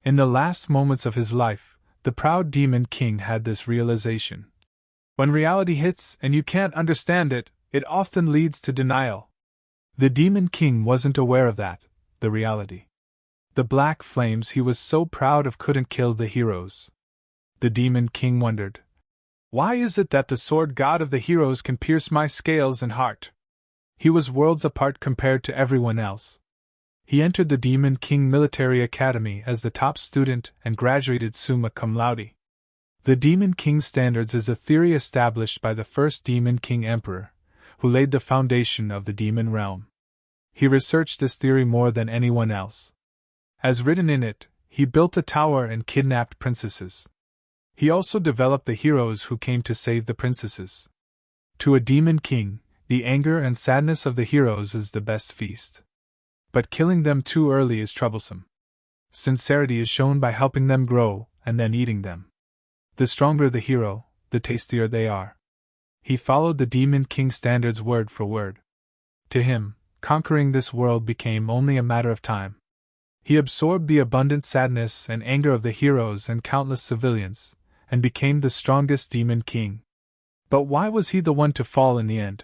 In the last moments of his life, the proud Demon King had this realization. When reality hits and you can't understand it, it often leads to denial. The Demon King wasn't aware of that, the reality. The black flames he was so proud of couldn't kill the heroes. The Demon King wondered, why is it that the sword god of the heroes can pierce my scales and heart? He was worlds apart compared to everyone else. He entered the Demon King Military Academy as the top student and graduated summa cum laude. The Demon King Standards is a theory established by the first Demon King Emperor, who laid the foundation of the demon realm. He researched this theory more than anyone else. As written in it, he built a tower and kidnapped princesses. He also developed the heroes who came to save the princesses. To a Demon King, the anger and sadness of the heroes is the best feast. But killing them too early is troublesome. Sincerity is shown by helping them grow and then eating them. The stronger the hero, the tastier they are. He followed the Demon King Standards word for word. To him, conquering this world became only a matter of time. He absorbed the abundant sadness and anger of the heroes and countless civilians, and became the strongest Demon King. But why was he the one to fall in the end?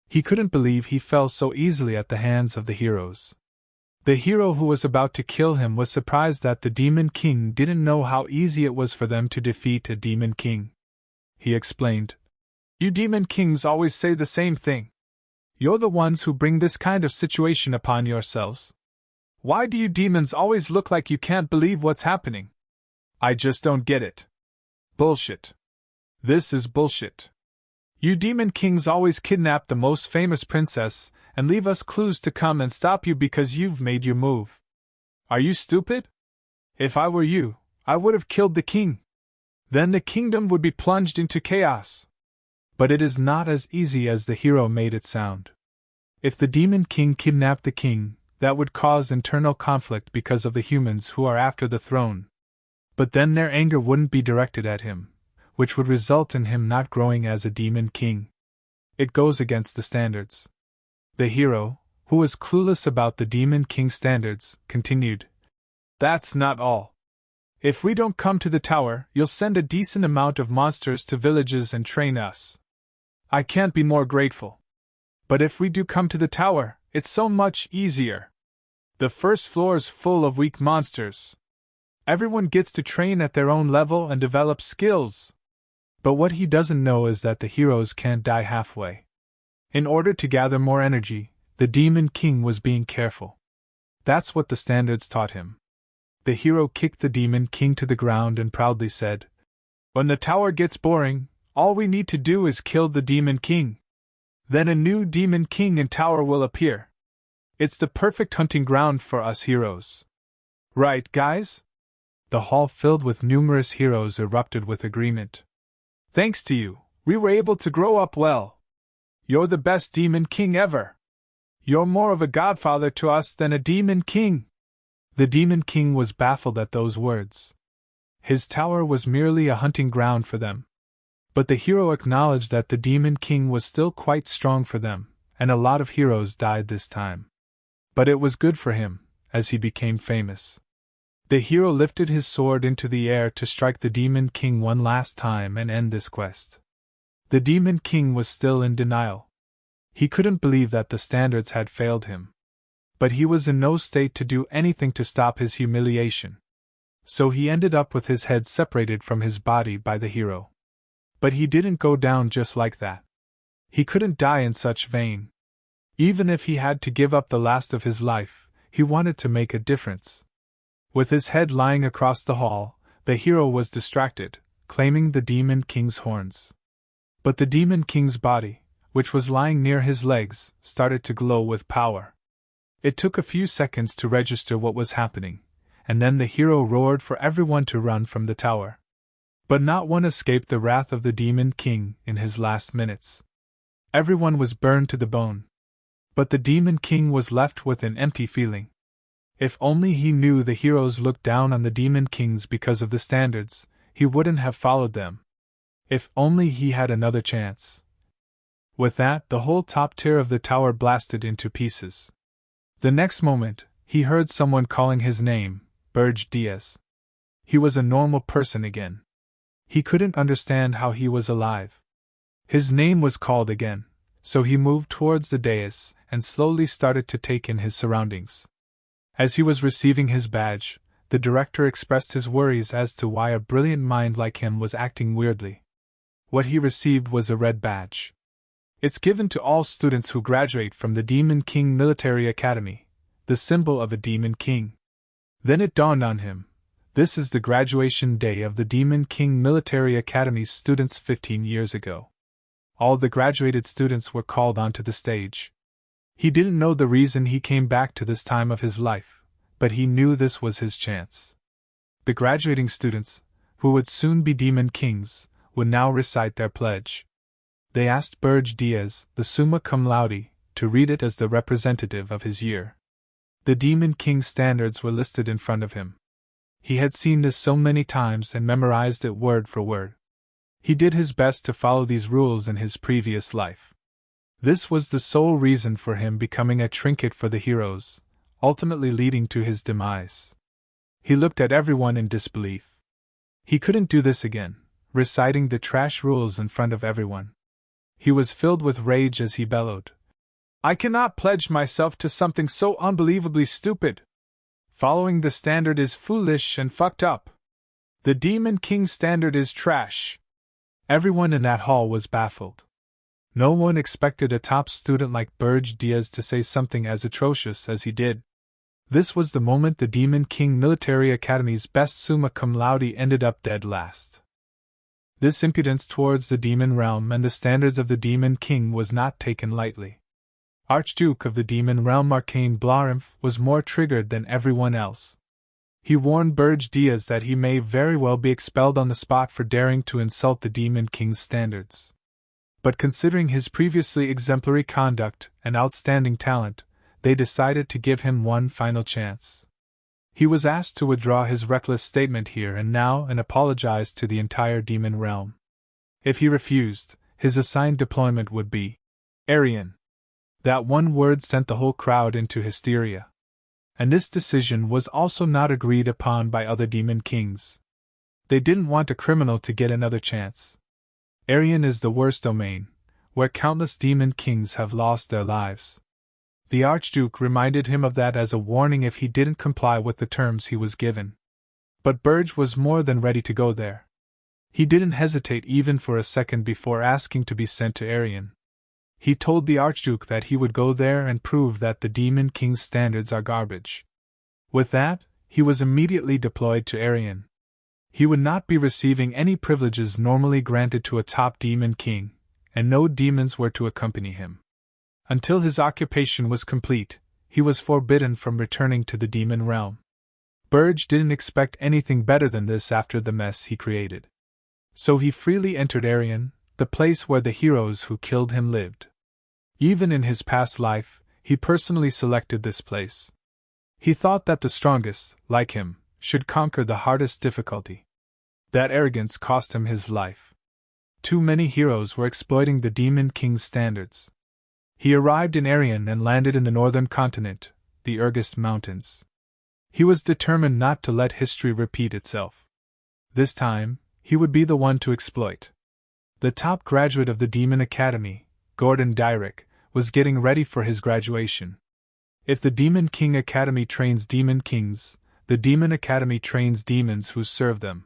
He couldn't believe he fell so easily at the hands of the heroes. The hero who was about to kill him was surprised that the Demon King didn't know how easy it was for them to defeat a Demon King. He explained, "You Demon Kings always say the same thing. You're the ones who bring this kind of situation upon yourselves. Why do you demons always look like you can't believe what's happening? I just don't get it. Bullshit. This is bullshit. You Demon Kings always kidnap the most famous princess and leave us clues to come and stop you because you've made your move. Are you stupid? If I were you, I would have killed the king. Then the kingdom would be plunged into chaos." But it is not as easy as the hero made it sound. If the Demon King kidnapped the king, that would cause internal conflict because of the humans who are after the throne. But then their anger wouldn't be directed at him, which would result in him not growing as a Demon King. It goes against the standards. The hero, who was clueless about the Demon King Standards, continued, "That's not all. If we don't come to the tower, you'll send a decent amount of monsters to villages and train us. I can't be more grateful. But if we do come to the tower, it's so much easier. The first floor's full of weak monsters. Everyone gets to train at their own level and develop skills." But what he doesn't know is that the heroes can't die halfway. In order to gather more energy, the Demon King was being careful. That's what the standards taught him. The hero kicked the Demon King to the ground and proudly said, "When the tower gets boring, all we need to do is kill the Demon King. Then a new Demon King and tower will appear. It's the perfect hunting ground for us heroes. Right, guys?" The hall filled with numerous heroes erupted with agreement. "Thanks to you, we were able to grow up well. You're the best Demon King ever. You're more of a godfather to us than a Demon King." The Demon King was baffled at those words. His tower was merely a hunting ground for them. But the hero acknowledged that the Demon King was still quite strong for them, and a lot of heroes died this time. But it was good for him, as he became famous. The hero lifted his sword into the air to strike the Demon King one last time and end this quest. The Demon King was still in denial. He couldn't believe that the standards had failed him. But he was in no state to do anything to stop his humiliation. So he ended up with his head separated from his body by the hero. But he didn't go down just like that. He couldn't die in such vain. Even if he had to give up the last of his life, he wanted to make a difference. With his head lying across the hall, the hero was distracted, claiming the Demon King's horns. But the Demon King's body, which was lying near his legs, started to glow with power. It took a few seconds to register what was happening, and then the hero roared for everyone to run from the tower. But not one escaped the wrath of the Demon King in his last minutes. Everyone was burned to the bone. But the Demon King was left with an empty feeling. If only he knew the heroes looked down on the Demon Kings because of the standards, he wouldn't have followed them. If only he had another chance. With that, the whole top tier of the tower blasted into pieces. The next moment, he heard someone calling his name, Burge Diaz. He was a normal person again. He couldn't understand how he was alive. His name was called again, so he moved towards the dais and slowly started to take in his surroundings. As he was receiving his badge, the director expressed his worries as to why a brilliant mind like him was acting weirdly. What he received was a red badge. It's given to all students who graduate from the Demon King Military Academy, the symbol of a Demon King. Then it dawned on him. This is the graduation day of the Demon King Military Academy's students 15 years ago. All the graduated students were called onto the stage. He didn't know the reason he came back to this time of his life, but he knew this was his chance. The graduating students, who would soon be Demon Kings, would now recite their pledge. They asked Burge Diaz, the summa cum laude, to read it as the representative of his year. The Demon King standards were listed in front of him. He had seen this so many times and memorized it word for word. He did his best to follow these rules in his previous life. This was the sole reason for him becoming a trinket for the heroes, ultimately leading to his demise. He looked at everyone in disbelief. He couldn't do this again, reciting the trash rules in front of everyone. He was filled with rage as he bellowed, "I cannot pledge myself to something so unbelievably stupid. Following the standard is foolish and fucked up. The Demon King standard is trash." Everyone in that hall was baffled. No one expected a top student like Burge Diaz to say something as atrocious as he did. This was the moment the Demon King Military Academy's best summa cum laude ended up dead last. This impudence towards the demon realm and the standards of the Demon King was not taken lightly. Archduke of the Demon Realm Arcane Blarimf was more triggered than everyone else. He warned Burge Diaz that he may very well be expelled on the spot for daring to insult the Demon King's standards. But considering his previously exemplary conduct and outstanding talent, they decided to give him one final chance. He was asked to withdraw his reckless statement here and now and apologize to the entire demon realm. If he refused, his assigned deployment would be Aryan. That one word sent the whole crowd into hysteria. And this decision was also not agreed upon by other demon kings. They didn't want a criminal to get another chance. Aryan is the worst domain, where countless demon kings have lost their lives. The Archduke reminded him of that as a warning if he didn't comply with the terms he was given. But Burge was more than ready to go there. He didn't hesitate even for a second before asking to be sent to Aryan. He told the Archduke that he would go there and prove that the Demon King's standards are garbage. With that, he was immediately deployed to Aryan. He would not be receiving any privileges normally granted to a top Demon King, and no demons were to accompany him. Until his occupation was complete, he was forbidden from returning to the demon realm. Burge didn't expect anything better than this after the mess he created. So he freely entered Aryan, the place where the heroes who killed him lived. Even in his past life, he personally selected this place. He thought that the strongest, like him, should conquer the hardest difficulty. That arrogance cost him his life. Too many heroes were exploiting the Demon King's standards. He arrived in Aryan and landed in the northern continent, the Urgist Mountains. He was determined not to let history repeat itself. This time, he would be the one to exploit. The top graduate of the Demon Academy, Gordon Dyrek, was getting ready for his graduation. If the Demon King Academy trains Demon Kings, the Demon Academy trains demons who serve them.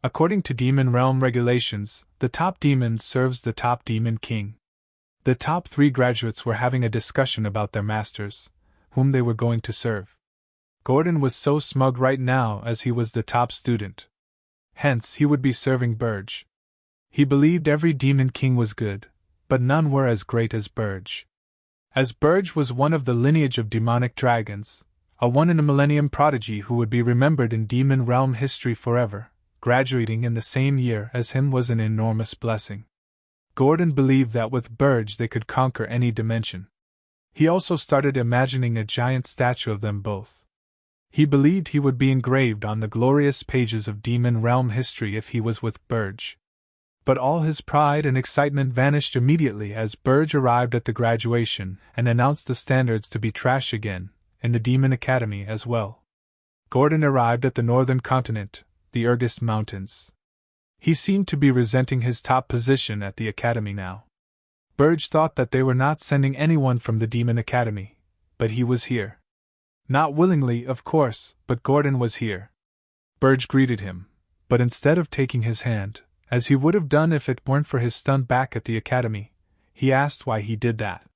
According to Demon Realm regulations, the top demon serves the top Demon King. The top 3 graduates were having a discussion about their masters, whom they were going to serve. Gordon was so smug right now as he was the top student. Hence, he would be serving Burge. He believed every Demon King was good, but none were as great as Burge. As Burge was one of the lineage of demonic dragons, a one-in-a-millennium prodigy who would be remembered in Demon Realm history forever, graduating in the same year as him was an enormous blessing. Gordon believed that with Burge they could conquer any dimension. He also started imagining a giant statue of them both. He believed he would be engraved on the glorious pages of Demon Realm history if he was with Burge. But all his pride and excitement vanished immediately as Burge arrived at the graduation and announced the standards to be trash again, in the Demon Academy as well. Gordon arrived at the northern continent, the Urgist Mountains. He seemed to be resenting his top position at the academy now. Burge thought that they were not sending anyone from the Demon Academy, but he was here. Not willingly, of course, but Gordon was here. Burge greeted him, but instead of taking his hand, as he would have done if it weren't for his stunt back at the academy, he asked why he did that.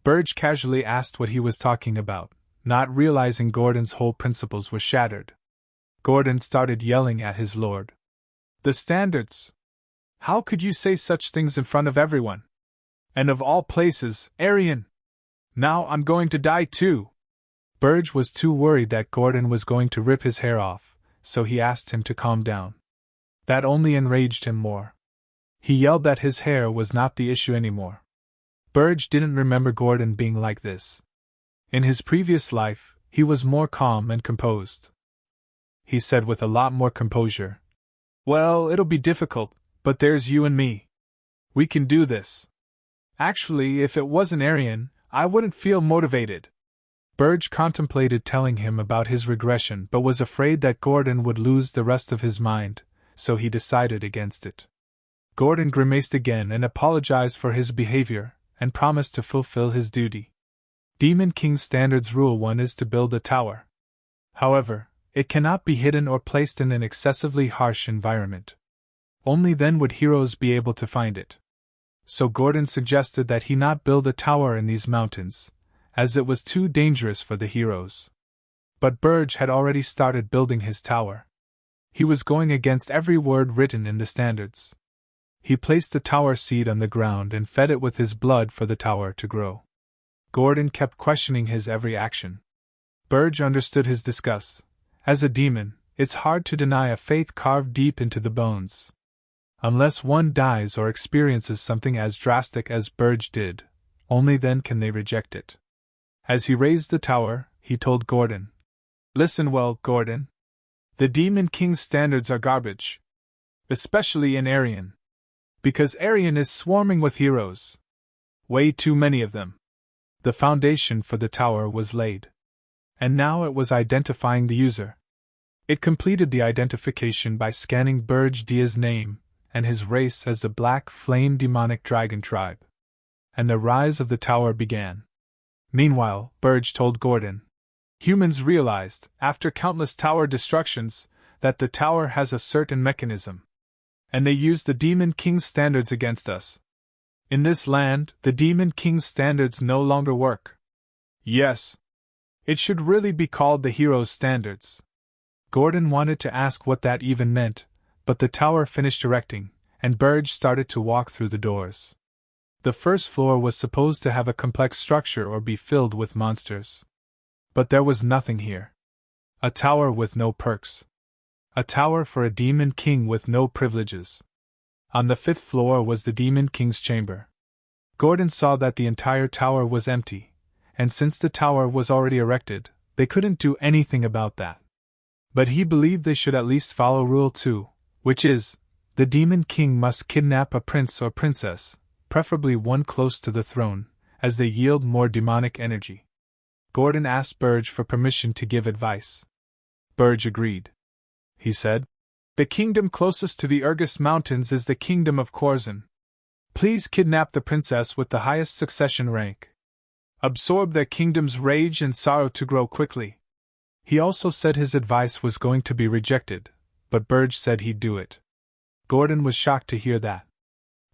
Burge casually asked what he was talking about, not realizing Gordon's whole principles were shattered. Gordon started yelling at his lord. The standards! How could you say such things in front of everyone? And of all places, Aryan! Now I'm going to die too! Burge was too worried that Gordon was going to rip his hair off, so he asked him to calm down. That only enraged him more. He yelled that his hair was not the issue anymore. Burge didn't remember Gordon being like this. In his previous life, he was more calm and composed. He said with a lot more composure, "Well, it'll be difficult, but there's you and me. We can do this. Actually, if it wasn't Aryan, I wouldn't feel motivated." Burge contemplated telling him about his regression but was afraid that Gordon would lose the rest of his mind, so he decided against it. Gordon grimaced again and apologized for his behavior, and promised to fulfill his duty. Demon King's Standards Rule 1 is to build a tower. However, it cannot be hidden or placed in an excessively harsh environment. Only then would heroes be able to find it. So Gordon suggested that he not build a tower in these mountains, as it was too dangerous for the heroes. But Burge had already started building his tower. He was going against every word written in the standards. He placed the tower seed on the ground and fed it with his blood for the tower to grow. Gordon kept questioning his every action. Burge understood his disgust. As a demon, it's hard to deny a faith carved deep into the bones. Unless one dies or experiences something as drastic as Burge did, only then can they reject it. As he raised the tower, he told Gordon, "Listen well, Gordon. The Demon King's standards are garbage. Especially in Aryan. Because Aryan is swarming with heroes. Way too many of them." The foundation for the tower was laid. And now it was identifying the user. It completed the identification by scanning Burge Dia's name and his race as the Black Flame Demonic Dragon Tribe. And the rise of the tower began. Meanwhile, Burge told Gordon, "Humans realized, after countless tower destructions, that the tower has a certain mechanism. And they used the Demon King's standards against us. In this land, the Demon King's standards no longer work. Yes. It should really be called the Hero's Standards." Gordon wanted to ask what that even meant, but the tower finished erecting, and Burge started to walk through the doors. The first floor was supposed to have a complex structure or be filled with monsters. But there was nothing here. A tower with no perks. A tower for a Demon King with no privileges. On the 5th floor was the Demon King's chamber. Gordon saw that the entire tower was empty, and since the tower was already erected, they couldn't do anything about that. But he believed they should at least follow Rule 2, which is, the Demon King must kidnap a prince or princess, preferably one close to the throne, as they yield more demonic energy. Gordon asked Burge for permission to give advice. Burge agreed. He said, "The kingdom closest to the Urgist Mountains is the kingdom of Corzin. Please kidnap the princess with the highest succession rank. Absorb their kingdom's rage and sorrow to grow quickly." He also said his advice was going to be rejected, but Burge said he'd do it. Gordon was shocked to hear that.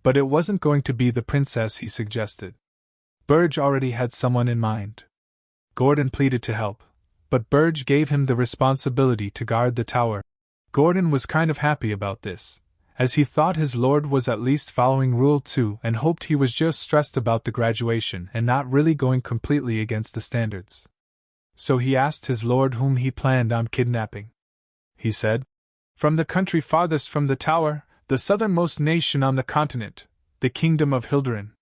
But it wasn't going to be the princess he suggested. Burge already had someone in mind. Gordon pleaded to help, but Burge gave him the responsibility to guard the tower. Gordon was kind of happy about this, as he thought his lord was at least following Rule 2 and hoped he was just stressed about the graduation and not really going completely against the standards. So he asked his lord whom he planned on kidnapping. He said, "From the country farthest from the tower, the southernmost nation on the continent, the kingdom of Hilderin.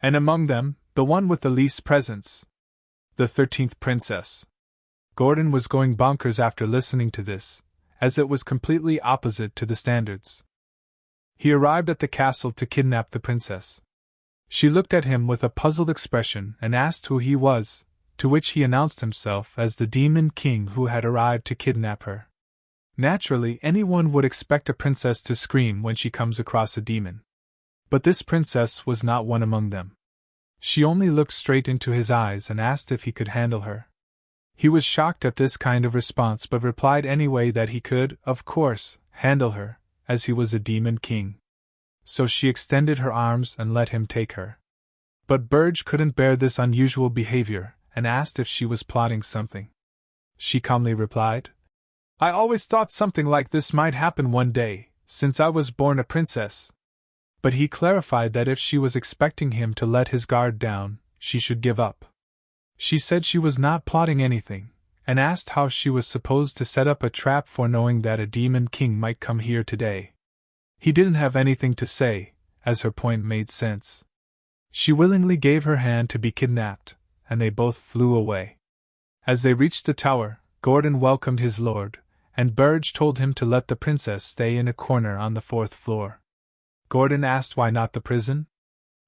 And among them, the one with the least presents. The 13th princess." Gordon was going bonkers after listening to this, as it was completely opposite to the standards. He arrived at the castle to kidnap the princess. She looked at him with a puzzled expression and asked who he was, to which he announced himself as the Demon King who had arrived to kidnap her. Naturally, anyone would expect a princess to scream when she comes across a demon. But this princess was not one among them. She only looked straight into his eyes and asked if he could handle her. He was shocked at this kind of response but replied anyway that he could, of course, handle her, as he was a demon king. So she extended her arms and let him take her. But Burge couldn't bear this unusual behavior and asked if she was plotting something. She calmly replied, "I always thought something like this might happen one day, since I was born a princess." But he clarified that if she was expecting him to let his guard down, she should give up. She said she was not plotting anything, and asked how she was supposed to set up a trap for knowing that a demon king might come here today. He didn't have anything to say, as her point made sense. She willingly gave her hand to be kidnapped, and they both flew away. As they reached the tower, Gordon welcomed his lord, and Burge told him to let the princess stay in a corner on the 4th floor. Gordon asked why not the prison.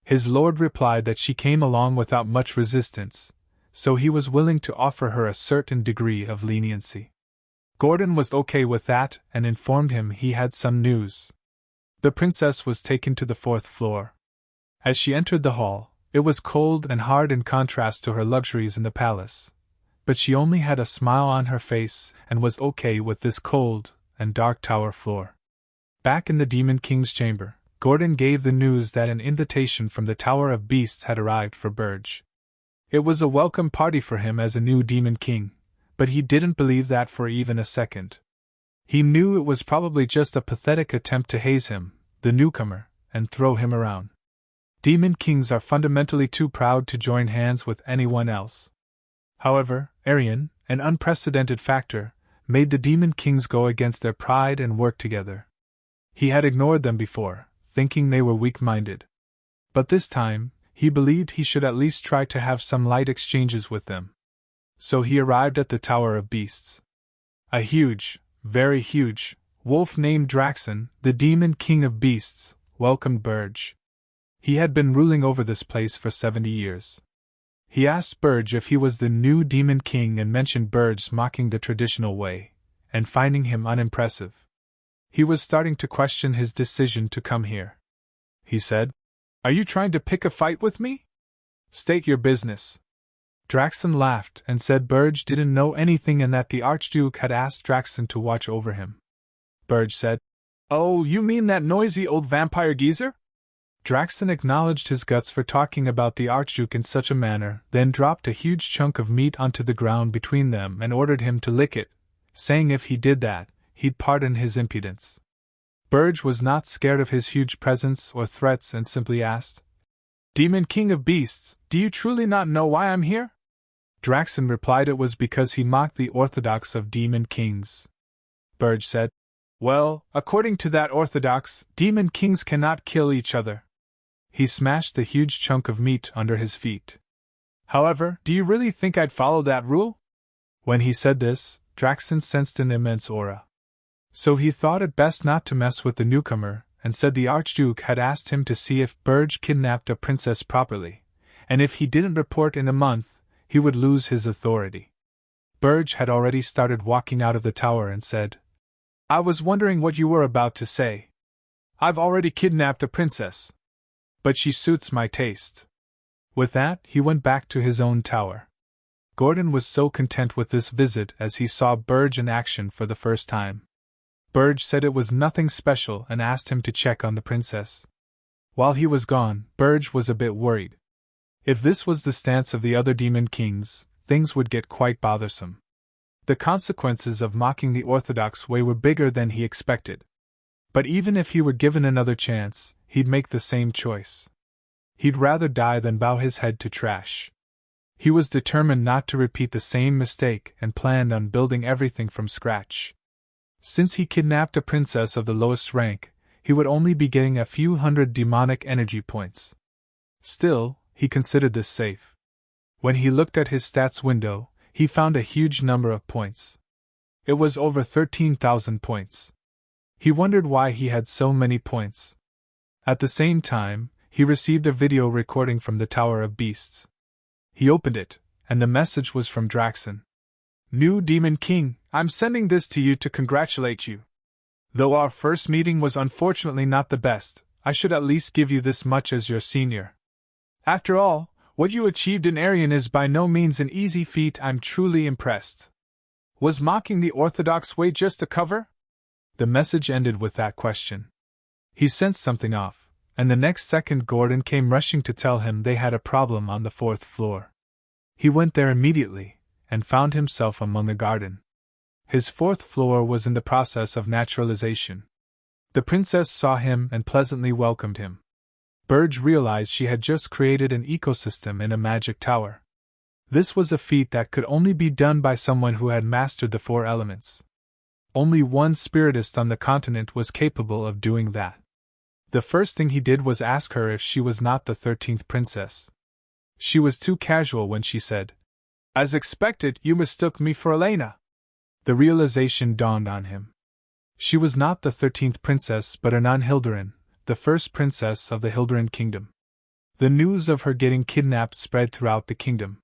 His lord replied that she came along without much resistance, so he was willing to offer her a certain degree of leniency. Gordon was okay with that and informed him he had some news. The princess was taken to the 4th floor. As she entered the hall, it was cold and hard in contrast to her luxuries in the palace. But she only had a smile on her face and was okay with this cold and dark tower floor. Back in the Demon King's chamber, Gordon gave the news that an invitation from the Tower of Beasts had arrived for Burge. It was a welcome party for him as a new Demon King, but he didn't believe that for even a second. He knew it was probably just a pathetic attempt to haze him, the newcomer, and throw him around. Demon Kings are fundamentally too proud to join hands with anyone else. However, Arian, an unprecedented factor, made the Demon Kings go against their pride and work together. He had ignored them before, thinking they were weak-minded. But this time, he believed he should at least try to have some light exchanges with them. So he arrived at the Tower of Beasts. A huge, very huge, wolf named Draxon, the Demon King of Beasts, welcomed Burge. He had been ruling over this place for 70 years. He asked Burge if he was the new Demon King and mentioned Burge mocking the traditional way, and finding him unimpressive. He was starting to question his decision to come here. He said, "Are you trying to pick a fight with me? State your business." Draxon laughed and said Burge didn't know anything and that the Archduke had asked Draxon to watch over him. Burge said, "Oh, you mean that noisy old vampire geezer?" Draxon acknowledged his guts for talking about the Archduke in such a manner, then dropped a huge chunk of meat onto the ground between them and ordered him to lick it, saying if he did that, he'd pardon his impudence. Burge was not scared of his huge presence or threats and simply asked, "Demon King of Beasts, do you truly not know why I'm here?" Draxon replied it was because he mocked the orthodox of Demon Kings. Burge said, "Well, according to that orthodox, Demon Kings cannot kill each other." He smashed the huge chunk of meat under his feet. "However, do you really think I'd follow that rule?" When he said this, Draxon sensed an immense aura. So he thought it best not to mess with the newcomer, and said the Archduke had asked him to see if Burge kidnapped a princess properly, and if he didn't report in a month, he would lose his authority. Burge had already started walking out of the tower and said, "I was wondering what you were about to say. I've already kidnapped a princess. But she suits my taste." With that, he went back to his own tower. Gordon was so content with this visit as he saw Burge in action for the first time. Burge said it was nothing special and asked him to check on the princess. While he was gone, Burge was a bit worried. If this was the stance of the other Demon Kings, things would get quite bothersome. The consequences of mocking the orthodox way were bigger than he expected. But even if he were given another chance, he'd make the same choice. He'd rather die than bow his head to trash. He was determined not to repeat the same mistake and planned on building everything from scratch. Since he kidnapped a princess of the lowest rank, he would only be getting a few hundred demonic energy points. Still, he considered this safe. When he looked at his stats window, he found a huge number of points. It was over 13,000 points. He wondered why he had so many points. At the same time, he received a video recording from the Tower of Beasts. He opened it, and the message was from Draxon. New Demon King, I'm sending this to you to congratulate you. Though our first meeting was unfortunately not the best, I should at least give you this much as your senior. After all, what you achieved in Aryan is by no means an easy feat. I'm truly impressed. Was mocking the orthodox way just a cover? The message ended with that question. He sensed something off, and the next second Gordon came rushing to tell him they had a problem on the 4th floor. He went there immediately, and found himself among the garden. His 4th floor was in the process of naturalization. The princess saw him and pleasantly welcomed him. Burge realized she had just created an ecosystem in a magic tower. This was a feat that could only be done by someone who had mastered the 4 elements. Only one spiritist on the continent was capable of doing that. The first thing he did was ask her if she was not the 13th princess. She was too casual when she said, "As expected, you mistook me for Elena." The realization dawned on him. She was not the 13th princess but Anan Hilderin, the first princess of the Hilderin kingdom. The news of her getting kidnapped spread throughout the kingdom.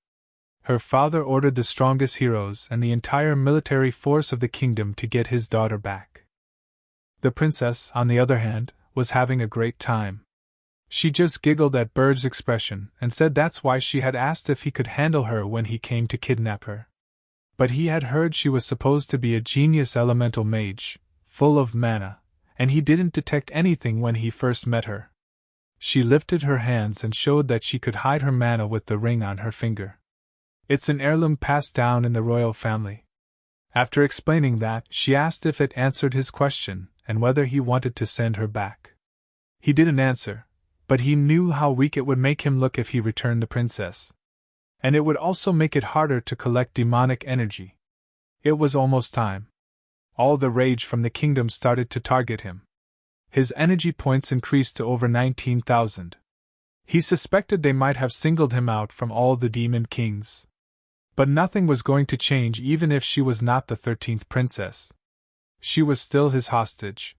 Her father ordered the strongest heroes and the entire military force of the kingdom to get his daughter back. The princess, on the other hand, was having a great time. She just giggled at Bird's expression and said that's why she had asked if he could handle her when he came to kidnap her. But he had heard she was supposed to be a genius elemental mage, full of mana, and he didn't detect anything when he first met her. She lifted her hands and showed that she could hide her mana with the ring on her finger. It's an heirloom passed down in the royal family. After explaining that, she asked if it answered his question and whether he wanted to send her back. He didn't answer, but he knew how weak it would make him look if he returned the princess. And it would also make it harder to collect demonic energy. It was almost time. All the rage from the kingdom started to target him. His energy points increased to over 19,000. He suspected they might have singled him out from all the demon kings. But nothing was going to change even if she was not the 13th princess. She was still his hostage.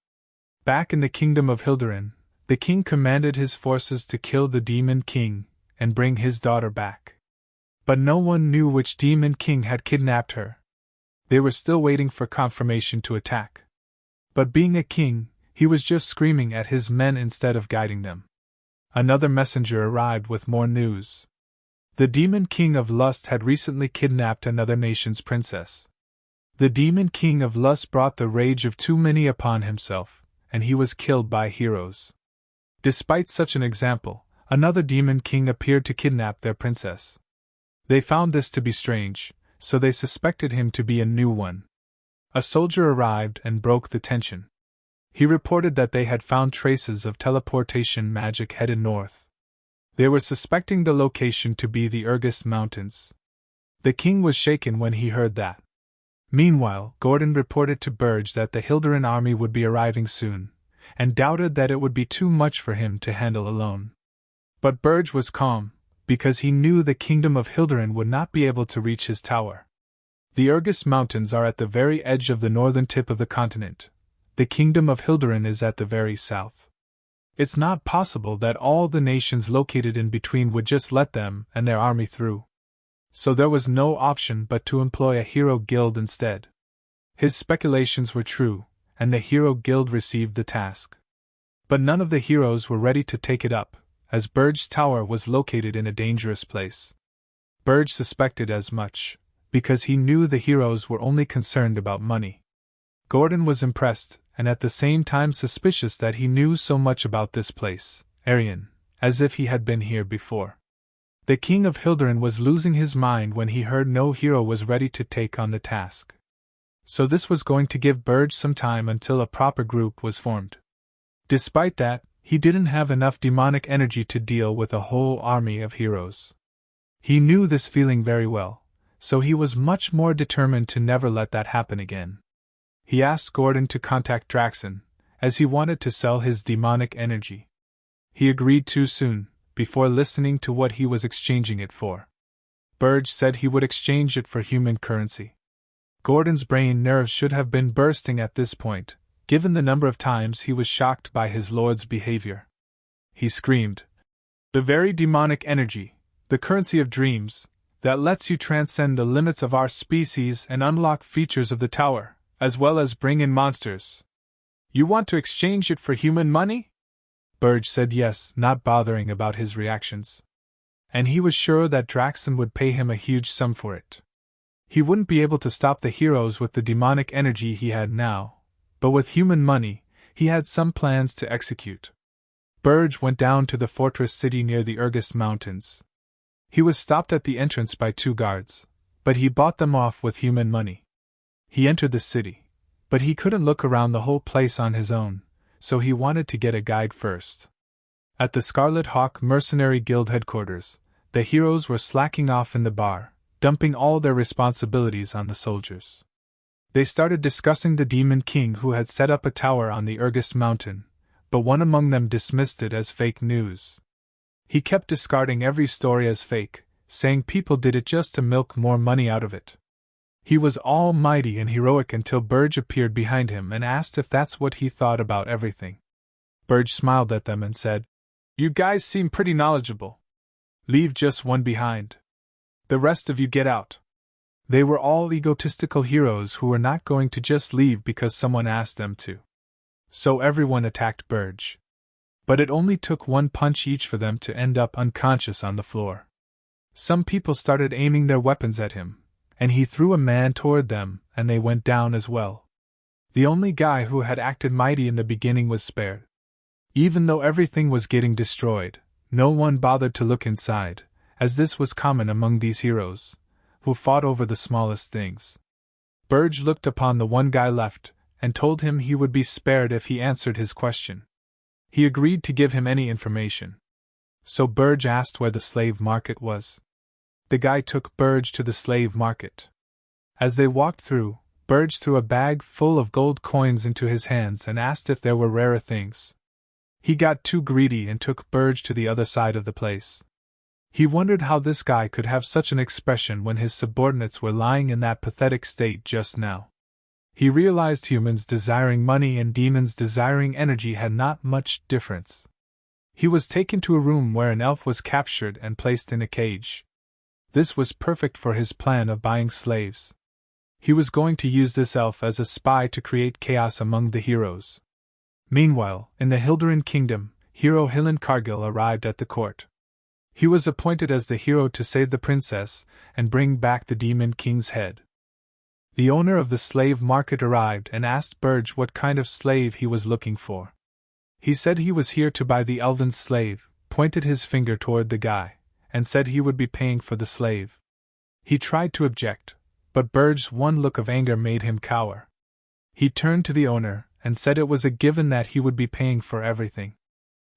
Back in the kingdom of Hilderin, the king commanded his forces to kill the demon king and bring his daughter back. But no one knew which demon king had kidnapped her. They were still waiting for confirmation to attack. But being a king, he was just screaming at his men instead of guiding them. Another messenger arrived with more news. The demon king of lust had recently kidnapped another nation's princess. The demon king of lust brought the rage of too many upon himself, and he was killed by heroes. Despite such an example, another demon king appeared to kidnap their princess. They found this to be strange, so they suspected him to be a new one. A soldier arrived and broke the tension. He reported that they had found traces of teleportation magic headed north. They were suspecting the location to be the Urgus Mountains. The king was shaken when he heard that. Meanwhile, Gordon reported to Burge that the Hilderin army would be arriving soon, and doubted that it would be too much for him to handle alone. But Burge was calm, because he knew the kingdom of Hilderin would not be able to reach his tower. The Urgus Mountains are at the very edge of the northern tip of the continent. The kingdom of Hilderin is at the very south. It's not possible that all the nations located in between would just let them and their army through. So there was no option but to employ a hero guild instead. His speculations were true, and the hero guild received the task. But none of the heroes were ready to take it up, as Burge's tower was located in a dangerous place. Burge suspected as much, because he knew the heroes were only concerned about money. Gordon was impressed, and at the same time suspicious that he knew so much about this place, Aryan, as if he had been here before. The king of Hilderin was losing his mind when he heard no hero was ready to take on the task. So this was going to give Burge some time until a proper group was formed. Despite that, he didn't have enough demonic energy to deal with a whole army of heroes. He knew this feeling very well, so he was much more determined to never let that happen again. He asked Gordon to contact Draxon, as he wanted to sell his demonic energy. He agreed too soon, before listening to what he was exchanging it for. Burge said he would exchange it for human currency. Gordon's brain nerves should have been bursting at this point, given the number of times he was shocked by his lord's behavior. He screamed, "The very demonic energy, the currency of dreams, that lets you transcend the limits of our species and unlock features of the tower, as well as bring in monsters. You want to exchange it for human money? Burge said yes, not bothering about his reactions. And he was sure that Draxon would pay him a huge sum for it. He wouldn't be able to stop the heroes with the demonic energy he had now, but with human money, he had some plans to execute. Burge went down to the fortress city near the Urgus Mountains. He was stopped at the entrance by 2 guards, but he bought them off with human money. He entered the city, but he couldn't look around the whole place on his own, so he wanted to get a guide first. At the Scarlet Hawk Mercenary Guild headquarters, the heroes were slacking off in the bar, dumping all their responsibilities on the soldiers. They started discussing the Demon King who had set up a tower on the Urgus Mountain, but one among them dismissed it as fake news. He kept discarding every story as fake, saying people did it just to milk more money out of it. He was almighty and heroic until Burge appeared behind him and asked if that's what he thought about everything. Burge smiled at them and said, "You guys seem pretty knowledgeable. Leave just one behind. The rest of you get out." They were all egotistical heroes who were not going to just leave because someone asked them to. So everyone attacked Burge. But it only took 1 punch each for them to end up unconscious on the floor. Some people started aiming their weapons at him, and he threw a man toward them, and they went down as well. The only guy who had acted mighty in the beginning was spared. Even though everything was getting destroyed, no one bothered to look inside, as this was common among these heroes, who fought over the smallest things. Burge looked upon the one guy left, and told him he would be spared if he answered his question. He agreed to give him any information. So Burge asked where the slave market was. The guy took Burge to the slave market. As they walked through, Burge threw a bag full of gold coins into his hands and asked if there were rarer things. He got too greedy and took Burge to the other side of the place. He wondered how this guy could have such an expression when his subordinates were lying in that pathetic state just now. He realized humans desiring money and demons desiring energy had not much difference. He was taken to a room where an elf was captured and placed in a cage. This was perfect for his plan of buying slaves. He was going to use this elf as a spy to create chaos among the heroes. Meanwhile, in the Hilderin Kingdom, hero Hillen Cargill arrived at the court. He was appointed as the hero to save the princess and bring back the Demon King's head. The owner of the slave market arrived and asked Burge what kind of slave he was looking for. He said he was here to buy the elven slave, pointed his finger toward the guy, and said he would be paying for the slave. He tried to object, but Burge's one look of anger made him cower. He turned to the owner and said it was a given that he would be paying for everything.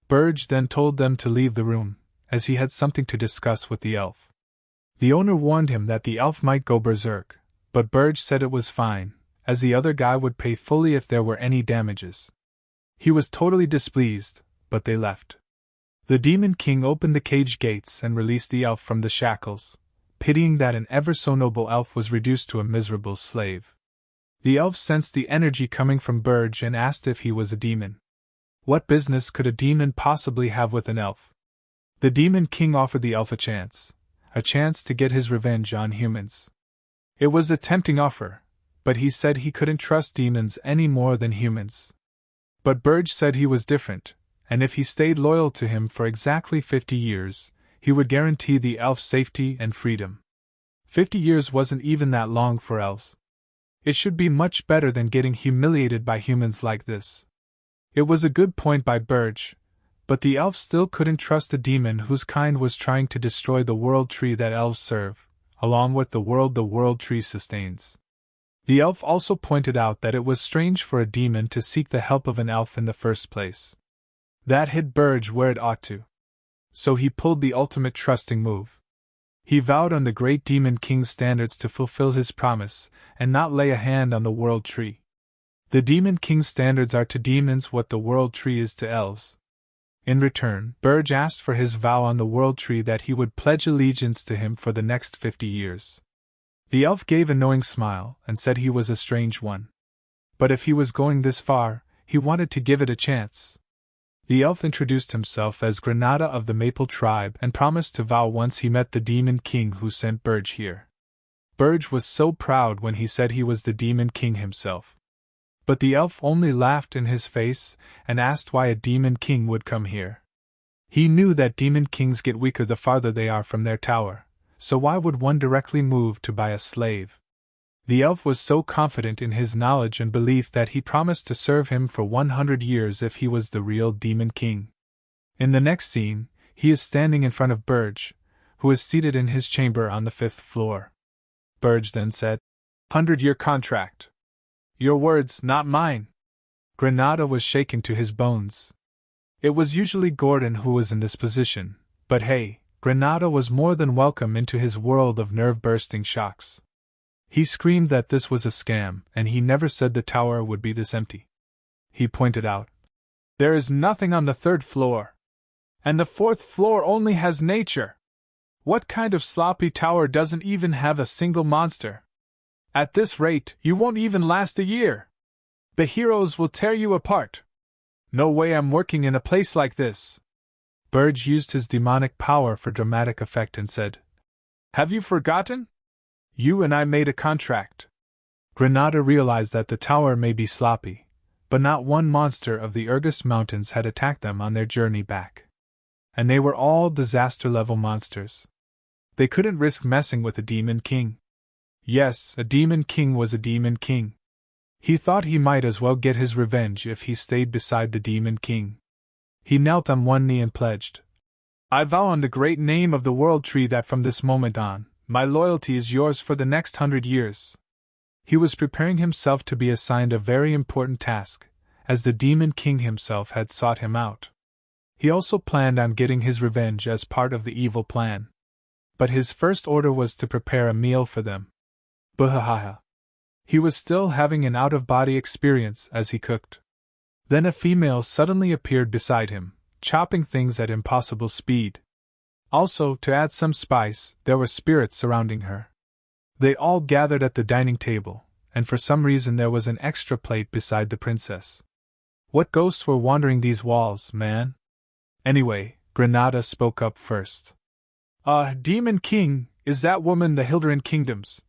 Burge then told them to leave the room, as he had something to discuss with the elf. The owner warned him that the elf might go berserk, but Burge said it was fine, as the other guy would pay fully if there were any damages. He was totally displeased, but they left. The Demon King opened the cage gates and released the elf from the shackles, pitying that an ever-so-noble elf was reduced to a miserable slave. The elf sensed the energy coming from Burge and asked if he was a demon. What business could a demon possibly have with an elf? The Demon King offered the elf a chance to get his revenge on humans. It was a tempting offer, but he said he couldn't trust demons any more than humans. But Burge said he was different, and if he stayed loyal to him for exactly 50 years, he would guarantee the elf safety and freedom. 50 years wasn't even that long for elves. It should be much better than getting humiliated by humans like this. It was a good point by Burge, but the elf still couldn't trust a demon whose kind was trying to destroy the world tree that elves serve, along with the world tree sustains. The elf also pointed out that it was strange for a demon to seek the help of an elf in the first place. That hit Burge where it ought to. So he pulled the ultimate trusting move. He vowed on the great Demon King's standards to fulfill his promise and not lay a hand on the world tree. The Demon King's standards are to demons what the world tree is to elves. In return, Burge asked for his vow on the world tree that he would pledge allegiance to him for the next 50 years. The elf gave a knowing smile and said he was a strange one. But if he was going this far, he wanted to give it a chance. The elf introduced himself as Granada of the Maple Tribe and promised to vow once he met the Demon King who sent Burge here. Burge was so proud when he said he was the Demon King himself. But the elf only laughed in his face and asked why a Demon King would come here. He knew that Demon Kings get weaker the farther they are from their tower, so why would one directly move to buy a slave? The elf was so confident in his knowledge and belief that he promised to serve him for 100 years if he was the real Demon King. In the next scene, he is standing in front of Burge, who is seated in his chamber on the 5th floor. Burge then said, 100-year contract. Your words, not mine. Granada was shaken to his bones. It was usually Gordon who was in this position, but hey, Granada was more than welcome into his world of nerve-bursting shocks. He screamed that this was a scam, and he never said the tower would be this empty. He pointed out, there is nothing on the 3rd floor. And the 4th floor only has nature. What kind of sloppy tower doesn't even have a single monster? At this rate, you won't even last a year. The heroes will tear you apart. No way I'm working in a place like this. Burge used his demonic power for dramatic effect and said, have you forgotten? You and I made a contract. Granada realized that the tower may be sloppy, but not one monster of the Urgus Mountains had attacked them on their journey back. And they were all disaster-level monsters. They couldn't risk messing with a Demon King. Yes, a Demon King was a Demon King. He thought he might as well get his revenge if he stayed beside the Demon King. He knelt on one knee and pledged, I vow on the great name of the World Tree that from this moment on, my loyalty is yours for the next 100 years. He was preparing himself to be assigned a very important task, as the Demon King himself had sought him out. He also planned on getting his revenge as part of the evil plan. But his first order was to prepare a meal for them. Buhahaha. He was still having an out-of-body experience as he cooked. Then a female suddenly appeared beside him, chopping things at impossible speed. Also, to add some spice, there were spirits surrounding her. They all gathered at the dining table, and for some reason there was an extra plate beside the princess. What ghosts were wandering these walls, man? Anyway, Granada spoke up first. Demon King, is that woman the Hilderan Kingdom's?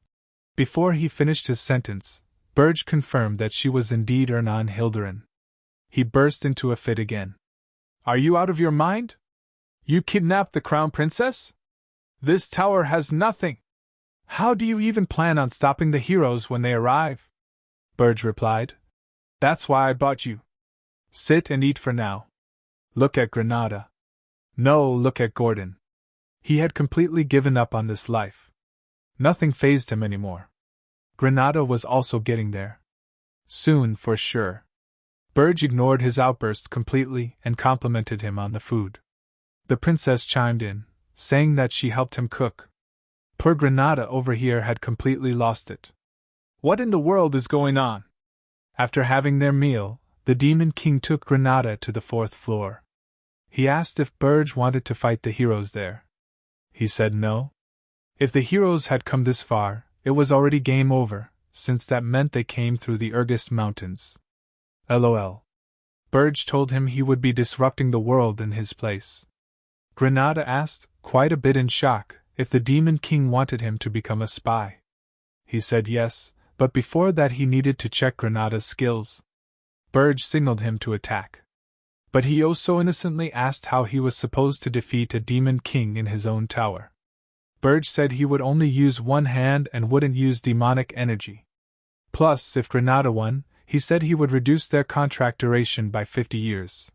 Before he finished his sentence, Burge confirmed that she was indeed Ernan Hilderan. He burst into a fit again. Are you out of your mind? You kidnapped the crown princess? This tower has nothing. How do you even plan on stopping the heroes when they arrive? Burge replied. That's why I bought you. Sit and eat for now. Look at Granada. No, look at Gordon. He had completely given up on this life. Nothing fazed him anymore. Granada was also getting there. Soon, for sure. Burge ignored his outburst completely and complimented him on the food. The princess chimed in, saying that she helped him cook. Poor Granada over here had completely lost it. What in the world is going on? After having their meal, the Demon King took Granada to the 4th floor. He asked if Burge wanted to fight the heroes there. He said no. If the heroes had come this far, it was already game over, since that meant they came through the Urgus Mountains. LOL. Burge told him he would be disrupting the world in his place. Granada asked, quite a bit in shock, if the Demon King wanted him to become a spy. He said yes, but before that he needed to check Granada's skills. Burge signaled him to attack. But he oh so innocently asked how he was supposed to defeat a Demon King in his own tower. Burge said he would only use one hand and wouldn't use demonic energy. Plus, if Granada won, he said he would reduce their contract duration by 50 years.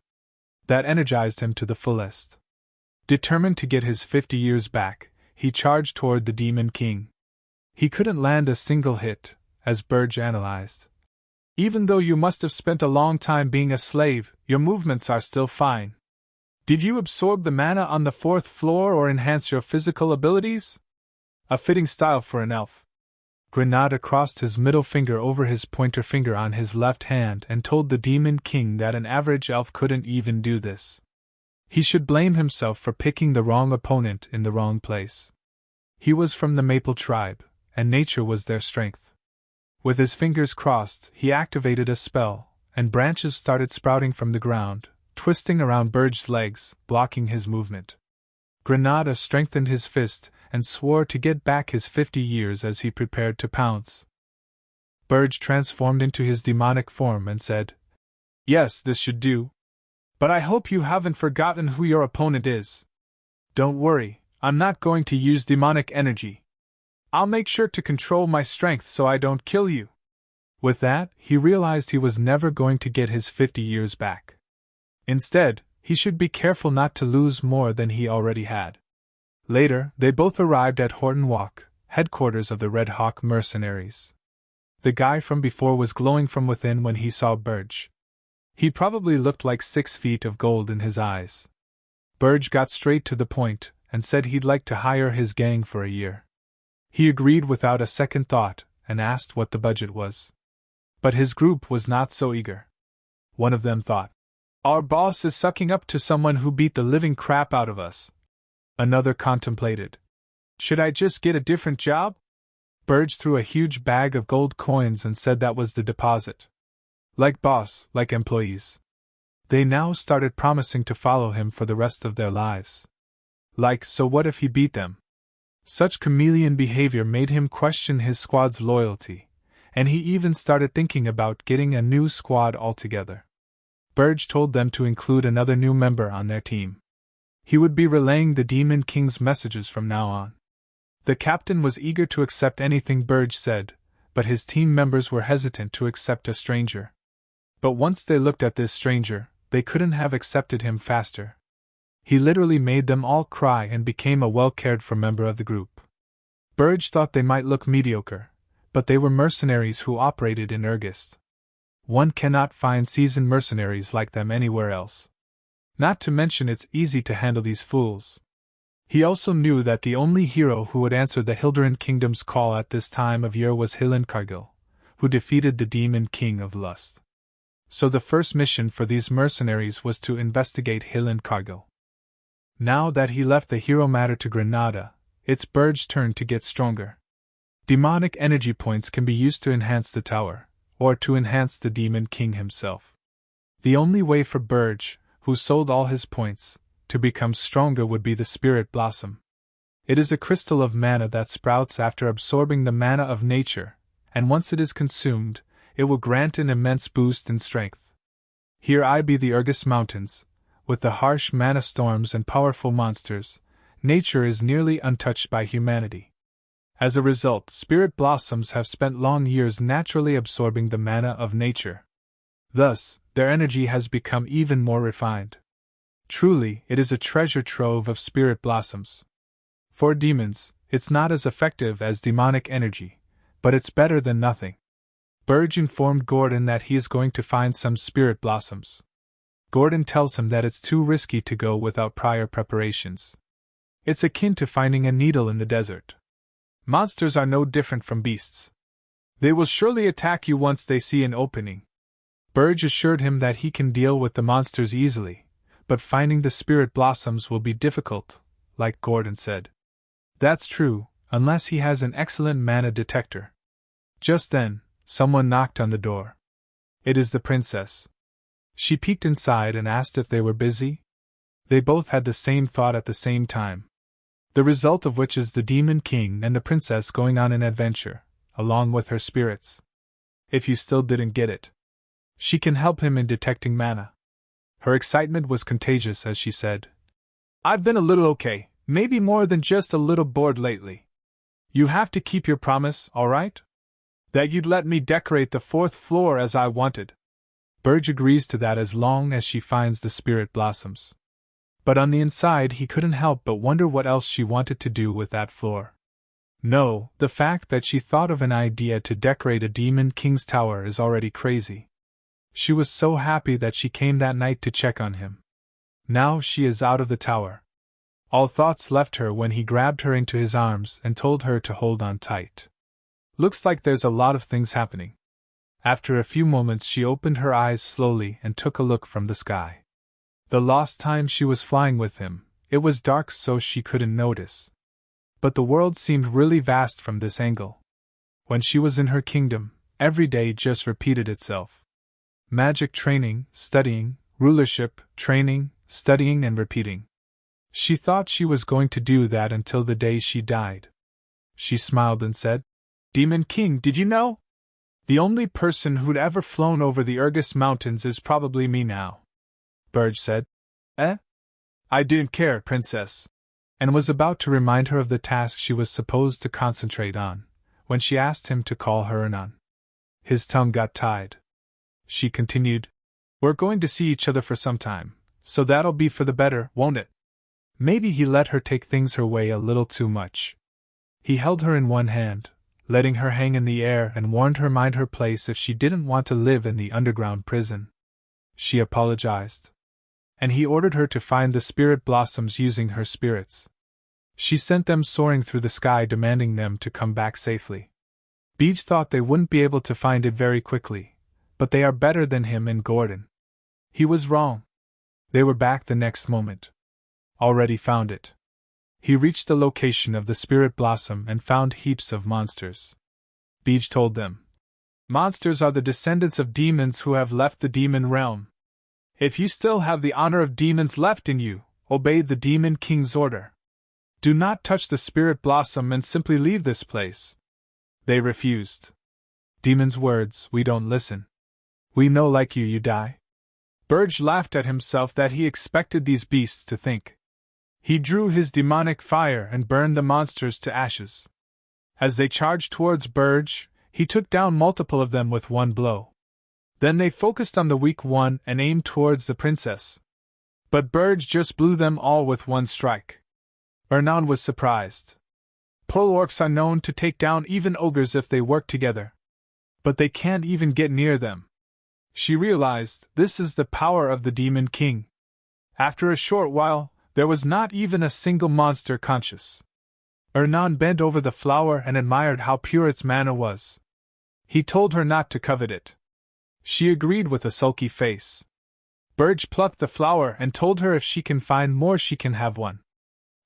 That energized him to the fullest. Determined to get his 50 years back, he charged toward the Demon King. He couldn't land a single hit, as Burge analyzed. Even though you must have spent a long time being a slave, your movements are still fine. Did you absorb the mana on the 4th floor or enhance your physical abilities? A fitting style for an elf. Granada crossed his middle finger over his pointer finger on his left hand and told the Demon King that an average elf couldn't even do this. He should blame himself for picking the wrong opponent in the wrong place. He was from the Maple Tribe, and nature was their strength. With his fingers crossed, he activated a spell, and branches started sprouting from the ground, twisting around Burge's legs, blocking his movement. Granada strengthened his fist and swore to get back his 50 years as he prepared to pounce. Burge transformed into his demonic form and said, "Yes, this should do. But I hope you haven't forgotten who your opponent is. Don't worry, I'm not going to use demonic energy. I'll make sure to control my strength so I don't kill you." With that, he realized he was never going to get his 50 years back. Instead, he should be careful not to lose more than he already had. Later, they both arrived at Horton Walk, headquarters of the Red Hawk mercenaries. The guy from before was glowing from within when he saw Burge. He probably looked like 6 feet of gold in his eyes. Burge got straight to the point and said he'd like to hire his gang for a year. He agreed without a second thought and asked what the budget was. But his group was not so eager. One of them thought, "Our boss is sucking up to someone who beat the living crap out of us." Another contemplated, "Should I just get a different job?" Burge threw a huge bag of gold coins and said that was the deposit. Like boss, like employees. They now started promising to follow him for the rest of their lives. So what if he beat them? Such chameleon behavior made him question his squad's loyalty, and he even started thinking about getting a new squad altogether. Burge told them to include another new member on their team. He would be relaying the Demon King's messages from now on. The captain was eager to accept anything Burge said, but his team members were hesitant to accept a stranger. But once they looked at this stranger, they couldn't have accepted him faster. He literally made them all cry and became a well-cared-for member of the group. Burge thought they might look mediocre, but they were mercenaries who operated in Ergist. One cannot find seasoned mercenaries like them anywhere else. Not to mention it's easy to handle these fools. He also knew that the only hero who would answer the Hilderan Kingdom's call at this time of year was Hillenkargil, who defeated the Demon King of Lust. So the first mission for these mercenaries was to investigate Hillenkargil. Now that he left the hero matter to Granada, it's Burge's turn to get stronger. Demonic energy points can be used to enhance the tower, or to enhance the Demon King himself. The only way for Burge, who sold all his points, to become stronger would be the Spirit Blossom. It is a crystal of mana that sprouts after absorbing the mana of nature, and once it is consumed, it will grant an immense boost in strength. Here I be the Ergus Mountains, with the harsh mana storms and powerful monsters, nature is nearly untouched by humanity. As a result, spirit blossoms have spent long years naturally absorbing the mana of nature. Thus, their energy has become even more refined. Truly, it is a treasure trove of spirit blossoms. For demons, it's not as effective as demonic energy, but it's better than nothing. Burge informed Gordon that he is going to find some spirit blossoms. Gordon tells him that it's too risky to go without prior preparations. It's akin to finding a needle in the desert. Monsters are no different from beasts. They will surely attack you once they see an opening. Burge assured him that he can deal with the monsters easily, but finding the spirit blossoms will be difficult, like Gordon said. That's true, unless he has an excellent mana detector. Just then, someone knocked on the door. It is the princess. She peeked inside and asked if they were busy. They both had the same thought at the same time. The result of which is the Demon King and the princess going on an adventure, along with her spirits. If you still didn't get it, she can help him in detecting mana. Her excitement was contagious as she said, "I've been a little okay, maybe more than just a little bored lately. You have to keep your promise, alright? That you'd let me decorate the 4th floor as I wanted." Burge agrees to that as long as she finds the spirit blossoms. But on the inside he couldn't help but wonder what else she wanted to do with that floor. No, the fact that she thought of an idea to decorate a Demon King's tower is already crazy. She was so happy that she came that night to check on him. Now she is out of the tower. All thoughts left her when he grabbed her into his arms and told her to hold on tight. Looks like there's a lot of things happening. After a few moments she opened her eyes slowly and took a look from the sky. The last time she was flying with him, it was dark so she couldn't notice. But the world seemed really vast from this angle. When she was in her kingdom, every day just repeated itself. Magic training, studying, rulership, training, studying and repeating. She thought she was going to do that until the day she died. She smiled and said, "Demon King, did you know? The only person who'd ever flown over the Urgus Mountains is probably me now." Burge said, "Eh?" "I didn't care, Princess," and was about to remind her of the task she was supposed to concentrate on, when she asked him to call her Anon. His tongue got tied. She continued, "We're going to see each other for some time, so that'll be for the better, won't it?" Maybe he let her take things her way a little too much. He held her in one hand, letting her hang in the air, and warned her mind her place if she didn't want to live in the underground prison. She apologized, and he ordered her to find the spirit blossoms using her spirits. She sent them soaring through the sky, demanding them to come back safely. Beej thought they wouldn't be able to find it very quickly, but they are better than him and Gordon. He was wrong. They were back the next moment. Already found it. He reached the location of the spirit blossom and found heaps of monsters. Beej told them, "Monsters are the descendants of demons who have left the demon realm. If you still have the honor of demons left in you, obey the Demon King's order. Do not touch the spirit blossom and simply leave this place." They refused. Demon's words, "We don't listen. We know like you die." Burge laughed at himself that he expected these beasts to think. He drew his demonic fire and burned the monsters to ashes. As they charged towards Burge, he took down multiple of them with one blow. Then they focused on the weak one and aimed towards the princess. But Burge just blew them all with one strike. Ernan was surprised. Pole orcs are known to take down even ogres if they work together. But they can't even get near them. She realized this is the power of the Demon King. After a short while, there was not even a single monster conscious. Ernan bent over the flower and admired how pure its mana was. He told her not to covet it. She agreed with a sulky face. Burge plucked the flower and told her if she can find more she can have one.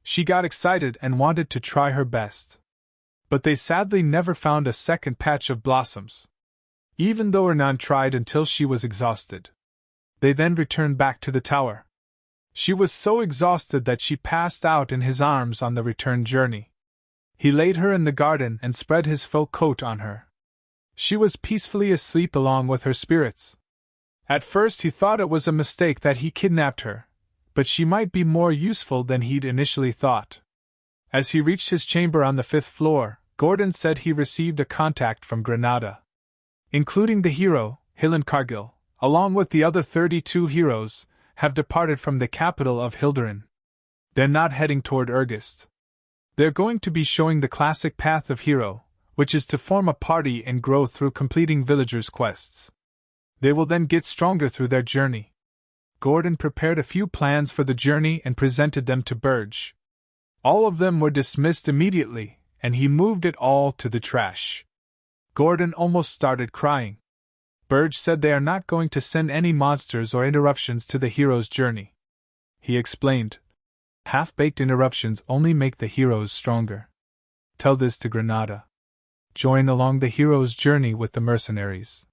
She got excited and wanted to try her best. But they sadly never found a second patch of blossoms. Even though Ernan tried until she was exhausted. They then returned back to the tower. She was so exhausted that she passed out in his arms on the return journey. He laid her in the garden and spread his faux coat on her. She was peacefully asleep along with her spirits. At first he thought it was a mistake that he kidnapped her, but she might be more useful than he'd initially thought. As he reached his chamber on the 5th floor, Gordon said he received a contact from Granada. Including the hero, Hillen Cargill, along with the other 32 heroes, have departed from the capital of Hilderin. They're not heading toward Urgist. They're going to be showing the classic path of hero, which is to form a party and grow through completing villagers' quests. They will then get stronger through their journey. Gordon prepared a few plans for the journey and presented them to Burge. All of them were dismissed immediately, and he moved it all to the trash. Gordon almost started crying. Burge said they are not going to send any monsters or interruptions to the hero's journey. He explained, "Half-baked interruptions only make the heroes stronger. Tell this to Granada. Join along the hero's journey with the mercenaries.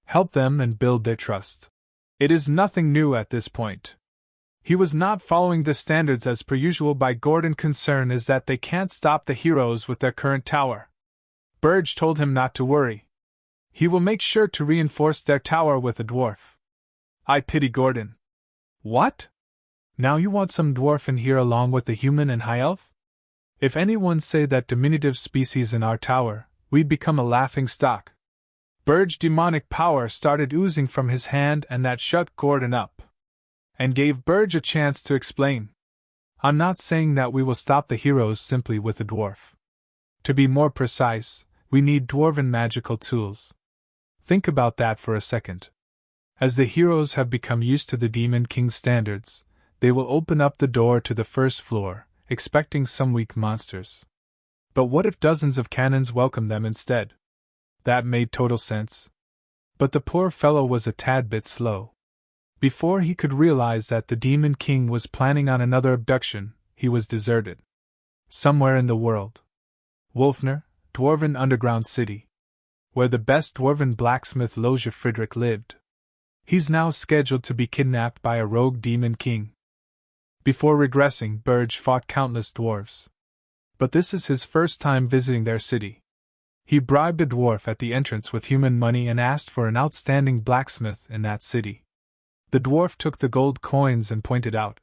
Help them and build their trust. It is nothing new at this point." He was not following the standards as per usual. By Gordon, concern is that they can't stop the heroes with their current tower. Burge told him not to worry. He will make sure to reinforce their tower with a dwarf. I pity Gordon. What? Now you want some dwarf in here along with the human and high elf? If anyone say that diminutive species in our tower, we'd become a laughing stock. Burge's demonic power started oozing from his hand, and that shut Gordon up. And gave Burge a chance to explain. I'm not saying that we will stop the heroes simply with a dwarf. To be more precise, we need dwarven magical tools. Think about that for a second. As the heroes have become used to the Demon King's standards, they will open up the door to the 1st floor, expecting some weak monsters. But what if dozens of cannons welcome them instead? That made total sense. But the poor fellow was a tad bit slow. Before he could realize that the Demon King was planning on another abduction, he was deserted. Somewhere in the world. Wolfner, Dwarven Underground City. Where the best dwarven blacksmith Loja Friedrich lived. He's now scheduled to be kidnapped by a rogue demon king. Before regressing, Burge fought countless dwarves. But this is his first time visiting their city. He bribed a dwarf at the entrance with human money and asked for an outstanding blacksmith in that city. The dwarf took the gold coins and pointed out,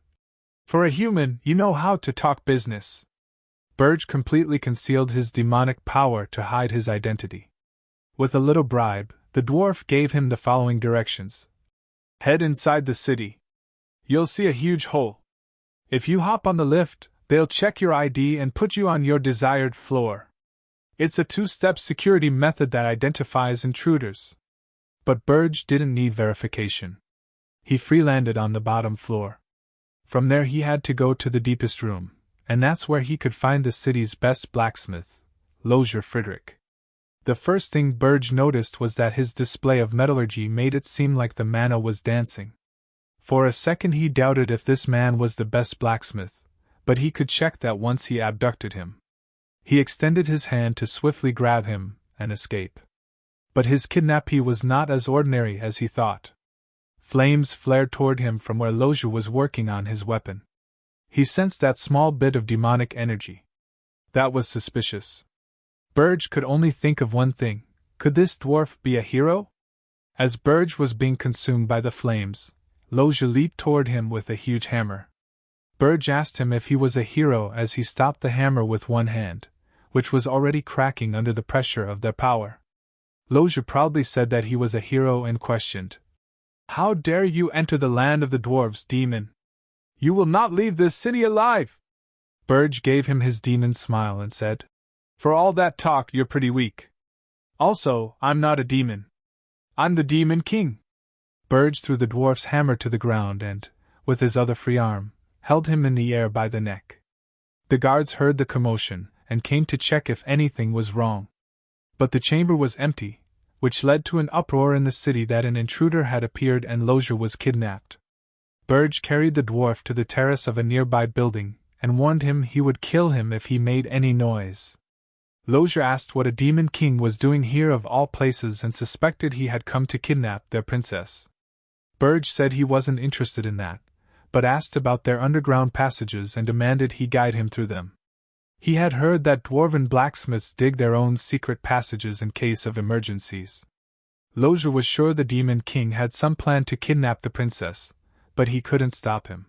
"For a human, you know how to talk business." Burge completely concealed his demonic power to hide his identity. With a little bribe, the dwarf gave him the following directions. Head inside the city. You'll see a huge hole. If you hop on the lift, they'll check your ID and put you on your desired floor. It's a two-step security method that identifies intruders. But Burge didn't need verification. He free-landed on the bottom floor. From there he had to go to the deepest room, and that's where he could find the city's best blacksmith, Lozier Frederick. The first thing Burge noticed was that his display of metallurgy made it seem like the mana was dancing. For a second he doubted if this man was the best blacksmith, but he could check that once he abducted him. He extended his hand to swiftly grab him and escape. But his kidnappee was not as ordinary as he thought. Flames flared toward him from where Lozier was working on his weapon. He sensed that small bit of demonic energy. That was suspicious. Burge could only think of one thing. Could this dwarf be a hero? As Burge was being consumed by the flames, Lozier leaped toward him with a huge hammer. Burge asked him if he was a hero as he stopped the hammer with one hand, which was already cracking under the pressure of their power. Lozier proudly said that he was a hero and questioned, "How dare you enter the land of the dwarves, demon? You will not leave this city alive!" Burge gave him his demon smile and said, "For all that talk, you're pretty weak. Also, I'm not a demon. I'm the Demon King." Burge threw the dwarf's hammer to the ground and, with his other free arm, held him in the air by the neck. The guards heard the commotion and came to check if anything was wrong. But the chamber was empty, which led to an uproar in the city that an intruder had appeared and Lozier was kidnapped. Burge carried the dwarf to the terrace of a nearby building and warned him he would kill him if he made any noise. Lozier asked what a demon king was doing here of all places and suspected he had come to kidnap their princess. Burge said he wasn't interested in that, but asked about their underground passages and demanded he guide him through them. He had heard that dwarven blacksmiths dig their own secret passages in case of emergencies. Lozier was sure the demon king had some plan to kidnap the princess, but he couldn't stop him.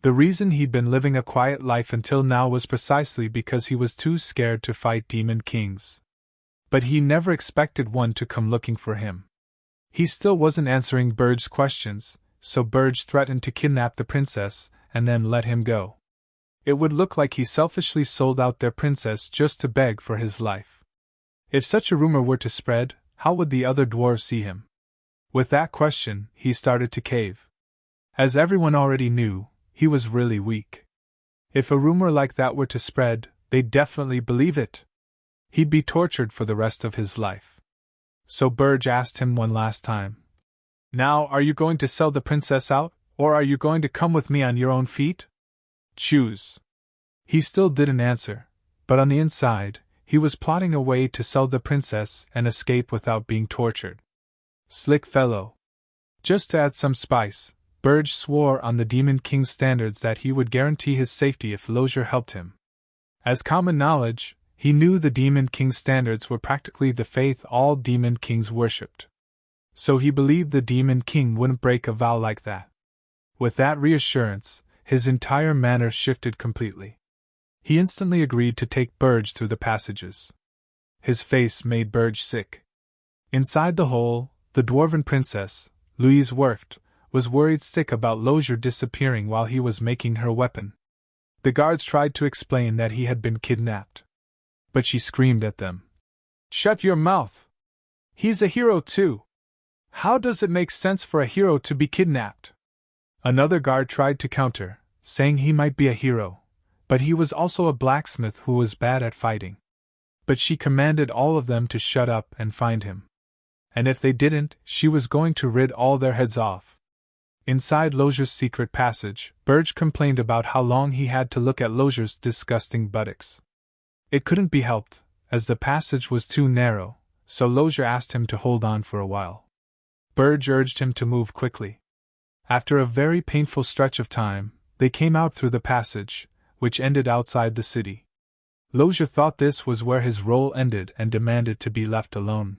The reason he'd been living a quiet life until now was precisely because he was too scared to fight demon kings. But he never expected one to come looking for him. He still wasn't answering Burge's questions, so Burge threatened to kidnap the princess and then let him go. It would look like he selfishly sold out their princess just to beg for his life. If such a rumor were to spread, how would the other dwarves see him? With that question, he started to cave. As everyone already knew, he was really weak. If a rumor like that were to spread, they'd definitely believe it. He'd be tortured for the rest of his life. So Burge asked him one last time, "Now, are you going to sell the princess out, or are you going to come with me on your own feet? Choose." He still didn't answer, but on the inside, he was plotting a way to sell the princess and escape without being tortured. Slick fellow. Just to add some spice, Burge swore on the Demon King's standards that he would guarantee his safety if Lozier helped him. As common knowledge, he knew the Demon King's standards were practically the faith all Demon Kings worshipped. So he believed the Demon King wouldn't break a vow like that. With that reassurance, his entire manner shifted completely. He instantly agreed to take Burge through the passages. His face made Burge sick. Inside the hole, the dwarven princess, Louise Werft, was worried sick about Lozier disappearing while he was making her weapon. The guards tried to explain that he had been kidnapped. But she screamed at them. "Shut your mouth! He's a hero too! How does it make sense for a hero to be kidnapped?" Another guard tried to counter, saying he might be a hero, but he was also a blacksmith who was bad at fighting. But she commanded all of them to shut up and find him. And if they didn't, she was going to rid all their heads off. Inside Lozier's secret passage, Burge complained about how long he had to look at Lozier's disgusting buttocks. It couldn't be helped, as the passage was too narrow, so Lozier asked him to hold on for a while. Burge urged him to move quickly. After a very painful stretch of time, they came out through the passage, which ended outside the city. Losier thought this was where his role ended and demanded to be left alone.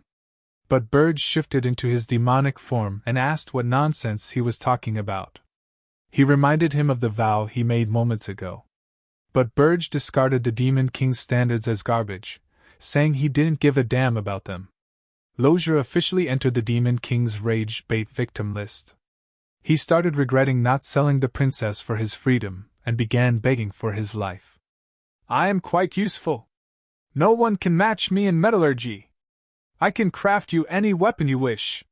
But Burge shifted into his demonic form and asked what nonsense he was talking about. He reminded him of the vow he made moments ago. But Burge discarded the Demon King's standards as garbage, saying he didn't give a damn about them. Losier officially entered the Demon King's rage bait victim list. He started regretting not selling the princess for his freedom and began begging for his life. I am quite useful. No one can match me in metallurgy. I can craft you any weapon you wish.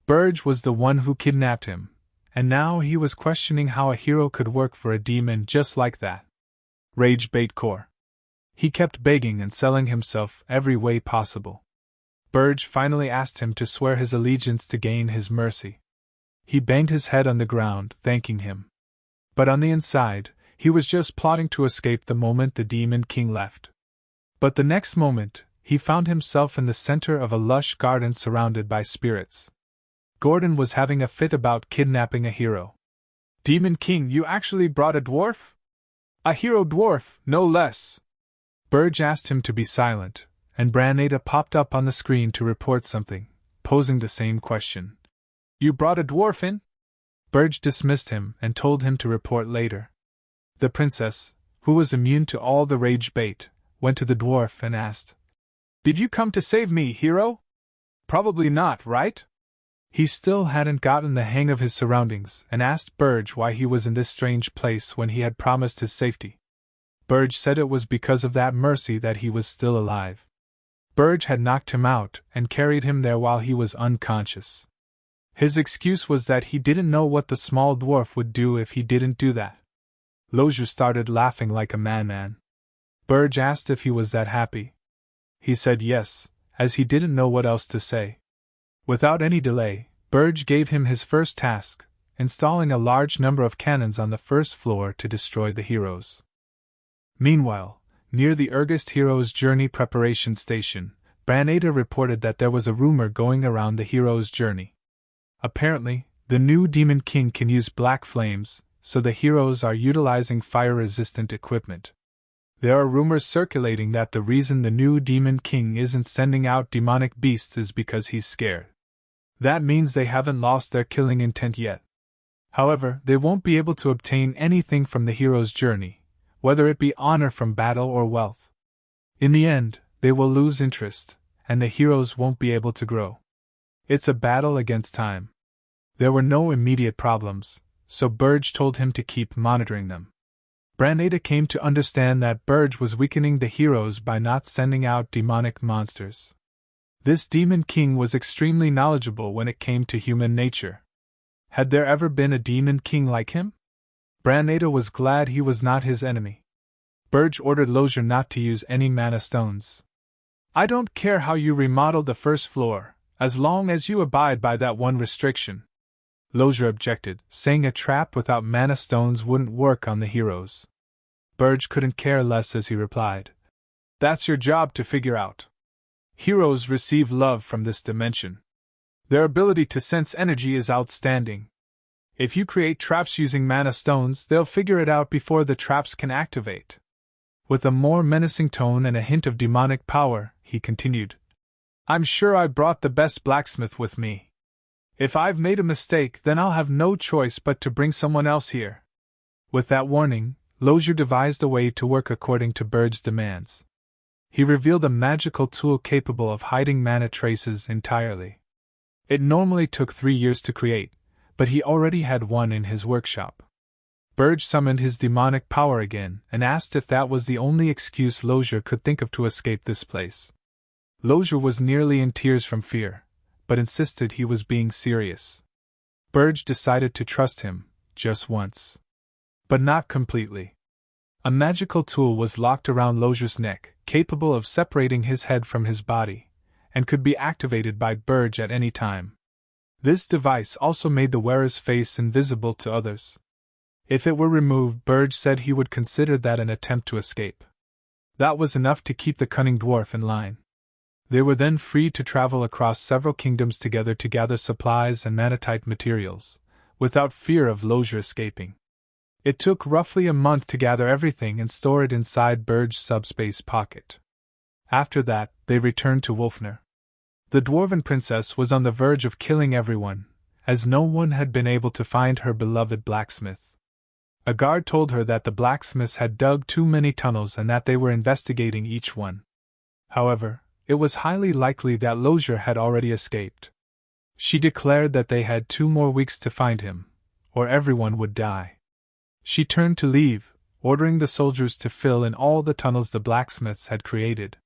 Burge was the one who kidnapped him, and now he was questioning how a hero could work for a demon just like that. Rage bait core. He kept begging and selling himself every way possible. Burge finally asked him to swear his allegiance to gain his mercy. He banged his head on the ground, thanking him. But on the inside, he was just plotting to escape the moment the Demon King left. But the next moment, he found himself in the center of a lush garden surrounded by spirits. Gordon was having a fit about kidnapping a hero. Demon King, you actually brought a dwarf? A hero dwarf, no less. Burge asked him to be silent, and Branada popped up on the screen to report something, posing the same question. You brought a dwarf in? Burge dismissed him and told him to report later. The princess, who was immune to all the rage bait, went to the dwarf and asked, Did you come to save me, hero? Probably not, right? He still hadn't gotten the hang of his surroundings and asked Burge why he was in this strange place when he had promised his safety. Burge said it was because of that mercy that he was still alive. Burge had knocked him out and carried him there while he was unconscious. His excuse was that he didn't know what the small dwarf would do if he didn't do that. Losier started laughing like a madman. Burge asked if he was that happy. He said yes, as he didn't know what else to say. Without any delay, Burge gave him his first task, installing a large number of cannons on the first floor to destroy the heroes. Meanwhile, near the Ergist Heroes' Journey Preparation Station, Branada reported that there was a rumor going around the hero's journey. Apparently, the new Demon King can use black flames, so the heroes are utilizing fire-resistant equipment. There are rumors circulating that the reason the new Demon King isn't sending out demonic beasts is because he's scared. That means they haven't lost their killing intent yet. However, they won't be able to obtain anything from the hero's journey, whether it be honor from battle or wealth. In the end, they will lose interest, and the heroes won't be able to grow. It's a battle against time. There were no immediate problems, so Burge told him to keep monitoring them. Branada came to understand that Burge was weakening the heroes by not sending out demonic monsters. This Demon King was extremely knowledgeable when it came to human nature. Had there ever been a Demon King like him? Branada was glad he was not his enemy. Burge ordered Losier not to use any mana stones. I don't care how you remodel the first floor, as long as you abide by that one restriction. Losier objected, saying a trap without mana stones wouldn't work on the heroes. Burge couldn't care less as he replied, That's your job to figure out. Heroes receive love from this dimension. Their ability to sense energy is outstanding. If you create traps using mana stones, they'll figure it out before the traps can activate. With a more menacing tone and a hint of demonic power, he continued, I'm sure I brought the best blacksmith with me. If I've made a mistake, then I'll have no choice but to bring someone else here. With that warning, Losier devised a way to work according to Burge's demands. He revealed a magical tool capable of hiding mana traces entirely. It normally took 3 years to create, but he already had one in his workshop. Burge summoned his demonic power again and asked if that was the only excuse Losier could think of to escape this place. Losier was nearly in tears from fear, but insisted he was being serious. Burge decided to trust him, just once. But not completely. A magical tool was locked around Losier's neck, capable of separating his head from his body, and could be activated by Burge at any time. This device also made the wearer's face invisible to others. If it were removed, Burge said he would consider that an attempt to escape. That was enough to keep the cunning dwarf in line. They were then free to travel across several kingdoms together to gather supplies and manatite materials, without fear of Lozure escaping. It took roughly a month to gather everything and store it inside Burge's subspace pocket. After that, they returned to Wolfner. The dwarven princess was on the verge of killing everyone, as no one had been able to find her beloved blacksmith. A guard told her that the blacksmiths had dug too many tunnels and that they were investigating each one. However, it was highly likely that Lozure had already escaped. She declared that they had 2 more weeks to find him, or everyone would die. She turned to leave, ordering the soldiers to fill in all the tunnels the blacksmiths had created.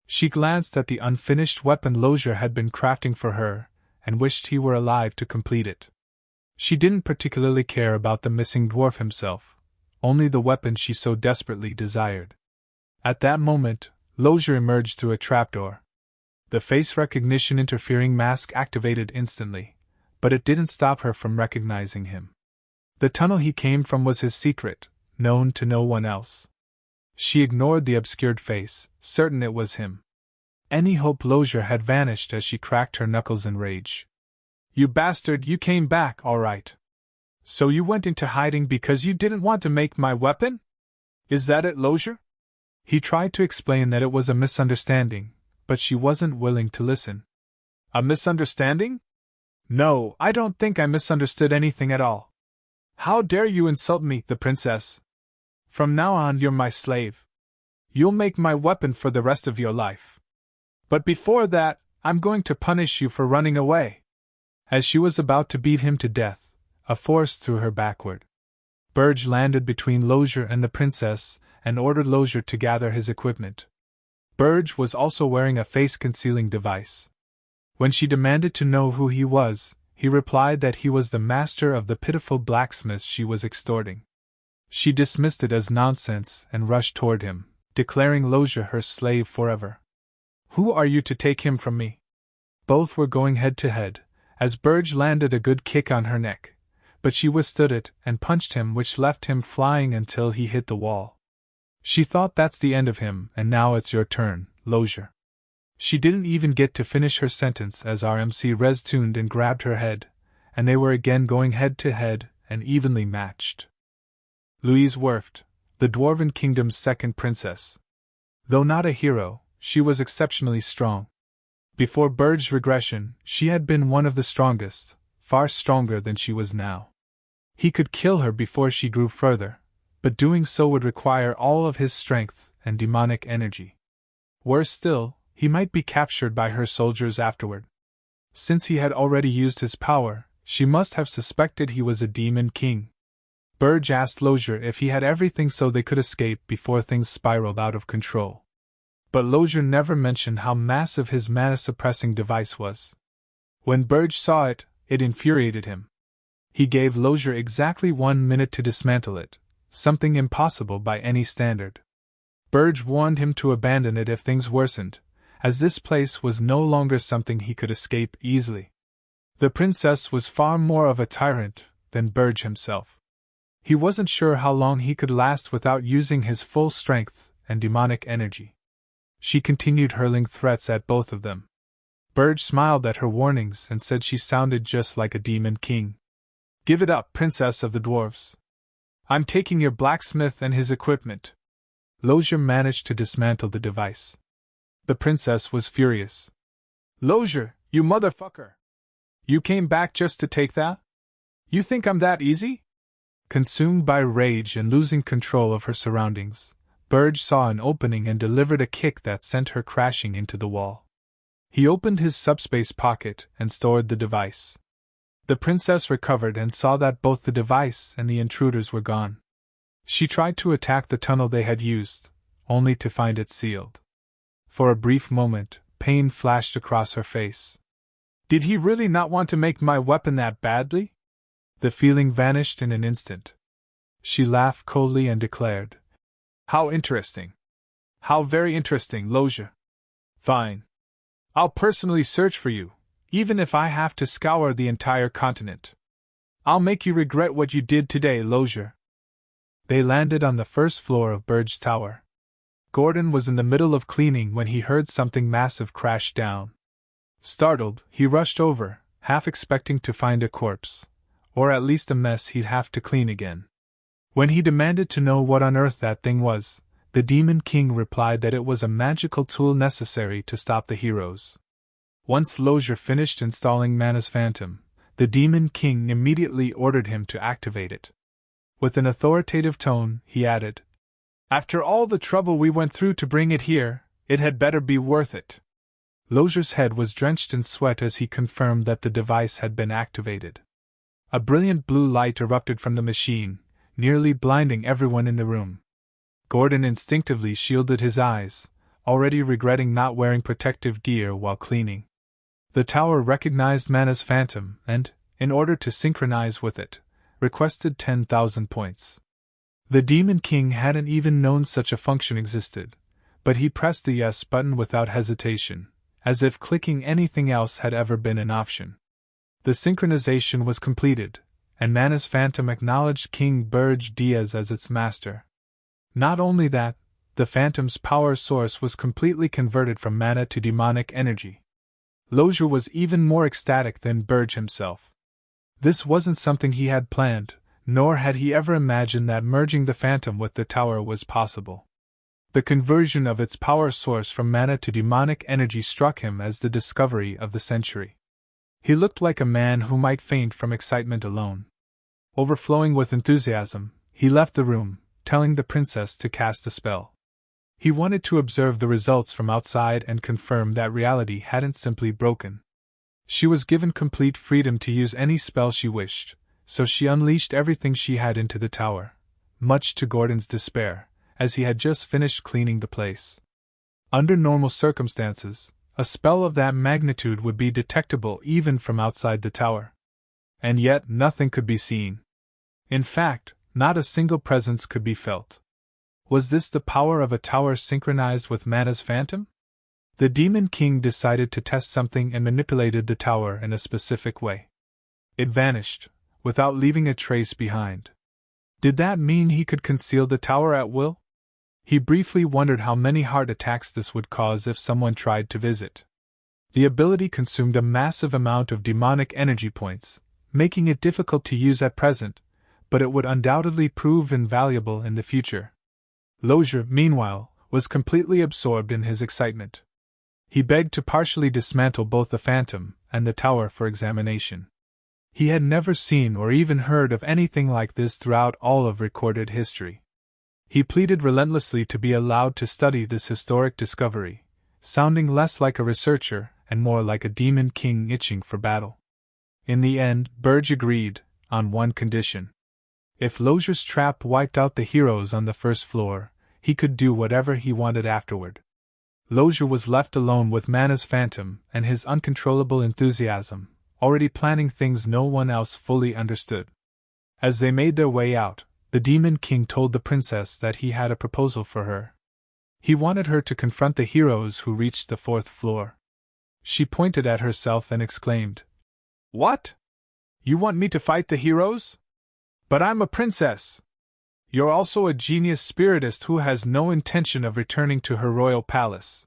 She glanced at the unfinished weapon Lozure had been crafting for her, and wished he were alive to complete it. She didn't particularly care about the missing dwarf himself, only the weapon she so desperately desired. At that moment, Lozure emerged through a trapdoor. The face recognition interfering mask activated instantly, but it didn't stop her from recognizing him. The tunnel he came from was his secret, known to no one else. She ignored the obscured face, certain it was him. Any hope Lozure had vanished as she cracked her knuckles in rage. "You bastard, you came back, all right. So you went into hiding because you didn't want to make my weapon? Is that it, Lozure?" He tried to explain that it was a misunderstanding, but she wasn't willing to listen. "A misunderstanding? No, I don't think I misunderstood anything at all. How dare you insult me, the princess? From now on you're my slave. You'll make my weapon for the rest of your life. But before that, I'm going to punish you for running away." As she was about to beat him to death, a force threw her backward. Burge landed between Lozure and the princess and ordered Lozure to gather his equipment. Burge was also wearing a face-concealing device. When she demanded to know who he was, he replied that he was the master of the pitiful blacksmiths she was extorting. She dismissed it as nonsense and rushed toward him, declaring Lozure her slave forever. "Who are you to take him from me?" Both were going head to head, as Burge landed a good kick on her neck, but she withstood it and punched him, which left him flying until he hit the wall. She thought, "That's the end of him, and now it's your turn, Lozure." She didn't even get to finish her sentence as RMC res-tuned and grabbed her head, and they were again going head to head and evenly matched. Louise Werft, the Dwarven Kingdom's second princess. Though not a hero, she was exceptionally strong. Before Burge's regression, she had been one of the strongest, far stronger than she was now. He could kill her before she grew further, but doing so would require all of his strength and demonic energy. Worse still, he might be captured by her soldiers afterward. Since he had already used his power, she must have suspected he was a demon king. Burge asked Lozure if he had everything so they could escape before things spiraled out of control. But Lozure never mentioned how massive his mana-suppressing device was. When Burge saw it, it infuriated him. He gave Lozure exactly 1 minute to dismantle it, something impossible by any standard. Burge warned him to abandon it if things worsened, as this place was no longer something he could escape easily. The princess was far more of a tyrant than Burge himself. He wasn't sure how long he could last without using his full strength and demonic energy. She continued hurling threats at both of them. Burge smiled at her warnings and said she sounded just like a demon king. "Give it up, princess of the dwarves. I'm taking your blacksmith and his equipment." Lozure managed to dismantle the device. The princess was furious. "Lozure, you motherfucker! You came back just to take that? You think I'm that easy?" Consumed by rage and losing control of her surroundings, Burge saw an opening and delivered a kick that sent her crashing into the wall. He opened his subspace pocket and stored the device. The princess recovered and saw that both the device and the intruders were gone. She tried to attack the tunnel they had used, only to find it sealed. For a brief moment, pain flashed across her face. Did he really not want to make my weapon that badly? The feeling vanished in an instant. She laughed coldly and declared, "How interesting. How very interesting, Lozure. Fine. I'll personally search for you, even if I have to scour the entire continent. I'll make you regret what you did today, Lozure." They landed on the first floor of Burge's tower. Gordon was in the middle of cleaning when he heard something massive crash down. Startled, he rushed over, half expecting to find a corpse, or at least a mess he'd have to clean again. When he demanded to know what on earth that thing was, the Demon King replied that it was a magical tool necessary to stop the heroes. Once Dronzer finished installing Mana's Phantom, the Demon King immediately ordered him to activate it. With an authoritative tone, he added, "After all the trouble we went through to bring it here, it had better be worth it." Dronzer's head was drenched in sweat as he confirmed that the device had been activated. A brilliant blue light erupted from the machine, nearly blinding everyone in the room. Gordon instinctively shielded his eyes, already regretting not wearing protective gear while cleaning. The tower recognized Mana's Phantom and, in order to synchronize with it, requested 10,000 points. The Demon King hadn't even known such a function existed, but he pressed the yes button without hesitation, as if clicking anything else had ever been an option. The synchronization was completed, and Mana's Phantom acknowledged King Burj Diaz as its master. Not only that, the Phantom's power source was completely converted from mana to demonic energy. Dronzer was even more ecstatic than Burj himself. This wasn't something he had planned, nor had he ever imagined that merging the Phantom with the tower was possible. The conversion of its power source from mana to demonic energy struck him as the discovery of the century. He looked like a man who might faint from excitement alone. Overflowing with enthusiasm, he left the room, telling the princess to cast a spell. He wanted to observe the results from outside and confirm that reality hadn't simply broken. She was given complete freedom to use any spell she wished, so she unleashed everything she had into the tower, much to Gordon's despair, as he had just finished cleaning the place. Under normal circumstances, a spell of that magnitude would be detectable even from outside the tower. And yet nothing could be seen. In fact, not a single presence could be felt. Was this the power of a tower synchronized with Mana's Phantom? The Demon King decided to test something and manipulated the tower in a specific way. It vanished, without leaving a trace behind. Did that mean he could conceal the tower at will? He briefly wondered how many heart attacks this would cause if someone tried to visit. The ability consumed a massive amount of demonic energy points, making it difficult to use at present, but it would undoubtedly prove invaluable in the future. Dronzer, meanwhile, was completely absorbed in his excitement. He begged to partially dismantle both the Phantom and the tower for examination. He had never seen or even heard of anything like this throughout all of recorded history. He pleaded relentlessly to be allowed to study this historic discovery, sounding less like a researcher and more like a demon king itching for battle. In the end, Burj agreed, on one condition. If Dronzer's trap wiped out the heroes on the first floor, he could do whatever he wanted afterward. Dronzer was left alone with Mana's Phantom and his uncontrollable enthusiasm, already planning things no one else fully understood. As they made their way out, the Demon King told the princess that he had a proposal for her. He wanted her to confront the heroes who reached the fourth floor. She pointed at herself and exclaimed, "What? You want me to fight the heroes? But I'm a princess." "You're also a genius spiritist who has no intention of returning to her royal palace,"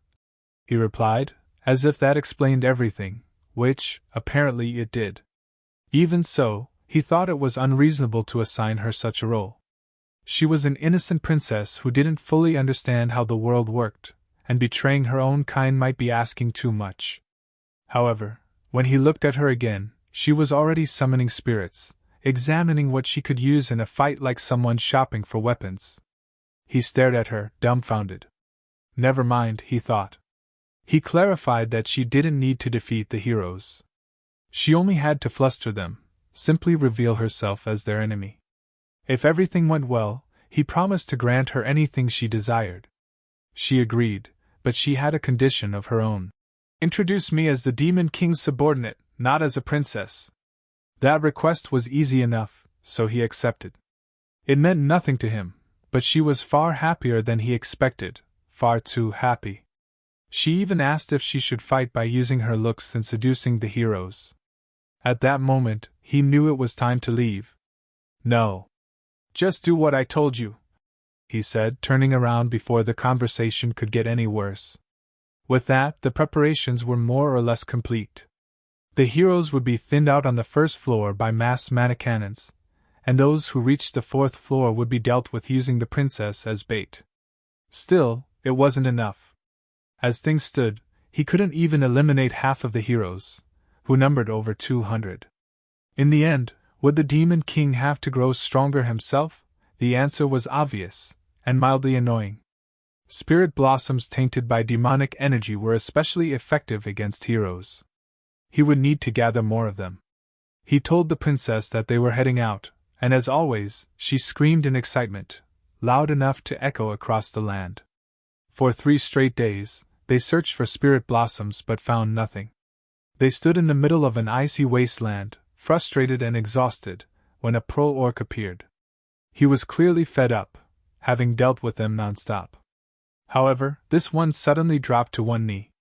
he replied, as if that explained everything, which, apparently, it did. Even so, he thought it was unreasonable to assign her such a role. She was an innocent princess who didn't fully understand how the world worked, and betraying her own kind might be asking too much. However, when he looked at her again, she was already summoning spirits, examining what she could use in a fight like someone shopping for weapons. He stared at her, dumbfounded. Never mind, he thought. He clarified that she didn't need to defeat the heroes. She only had to fluster them, simply reveal herself as their enemy. If everything went well, he promised to grant her anything she desired. She agreed, but she had a condition of her own. "Introduce me as the Demon King's subordinate, not as a princess." That request was easy enough, so he accepted. It meant nothing to him, but she was far happier than he expected, far too happy. She even asked if she should fight by using her looks and seducing the heroes. At that moment, he knew it was time to leave. "No. Just do what I told you," he said, turning around before the conversation could get any worse. With that, the preparations were more or less complete. The heroes would be thinned out on the first floor by mass mana cannons, and those who reached the fourth floor would be dealt with using the princess as bait. Still, it wasn't enough. As things stood, he couldn't even eliminate half of the heroes, who numbered over 200. In the end, would the Demon King have to grow stronger himself? The answer was obvious, and mildly annoying. Spirit blossoms tainted by demonic energy were especially effective against heroes. He would need to gather more of them. He told the princess that they were heading out, and as always, she screamed in excitement, loud enough to echo across the land. For 3 straight days, they searched for spirit blossoms but found nothing. They stood in the middle of an icy wasteland, frustrated and exhausted, when a pro-orc appeared. He was clearly fed up, having dealt with them non-stop. However, this one suddenly dropped to one knee.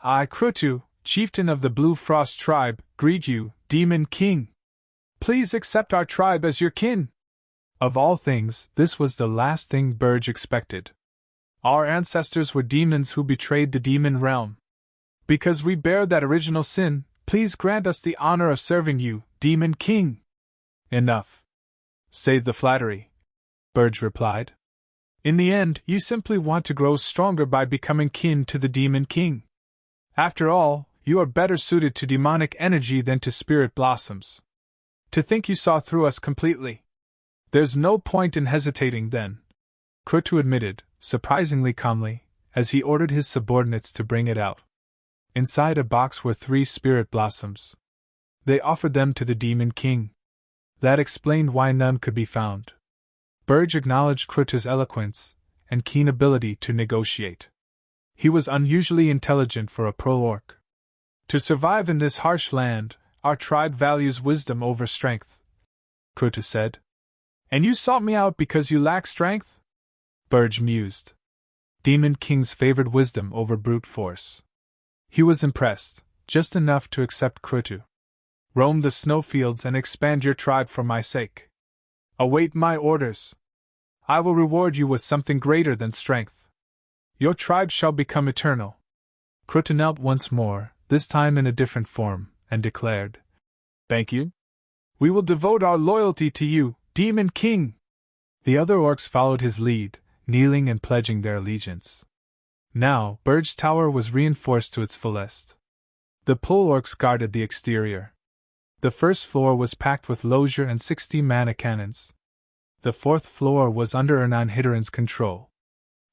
"I, Krutu, chieftain of the Blue Frost tribe, greet you, Demon King. Please accept our tribe as your kin." Of all things, this was the last thing Burge expected. "Our ancestors were demons who betrayed the demon realm. Because we bear that original sin, please grant us the honor of serving you, Demon King." "Enough. Save the flattery," Burge replied. "In the end, you simply want to grow stronger by becoming kin to the Demon King. After all, you are better suited to demonic energy than to spirit blossoms. To think you saw through us completely. There's no point in hesitating then," Krutu admitted, surprisingly calmly, as he ordered his subordinates to bring it out. Inside a box were 3 spirit blossoms. They offered them to the Demon King. That explained why none could be found. Burge acknowledged Krutu's eloquence and keen ability to negotiate. He was unusually intelligent for a pro-orc. "To survive in this harsh land, our tribe values wisdom over strength," Krutu said. "And you sought me out because you lack strength?" Burge mused. Demon Kings favored wisdom over brute force. He was impressed, just enough to accept Krutu. "Roam the snowfields and expand your tribe for my sake. Await my orders. I will reward you with something greater than strength. Your tribe shall become eternal." Krutu knelt once more, this time in a different form, and declared, "Thank you. We will devote our loyalty to you, Demon King." The other orcs followed his lead, kneeling and pledging their allegiance. Now, Burge's tower was reinforced to its fullest. The pole orcs guarded the exterior. The first floor was packed with losier and 60 mana cannons. The 4th floor was under Ernanhidran's control.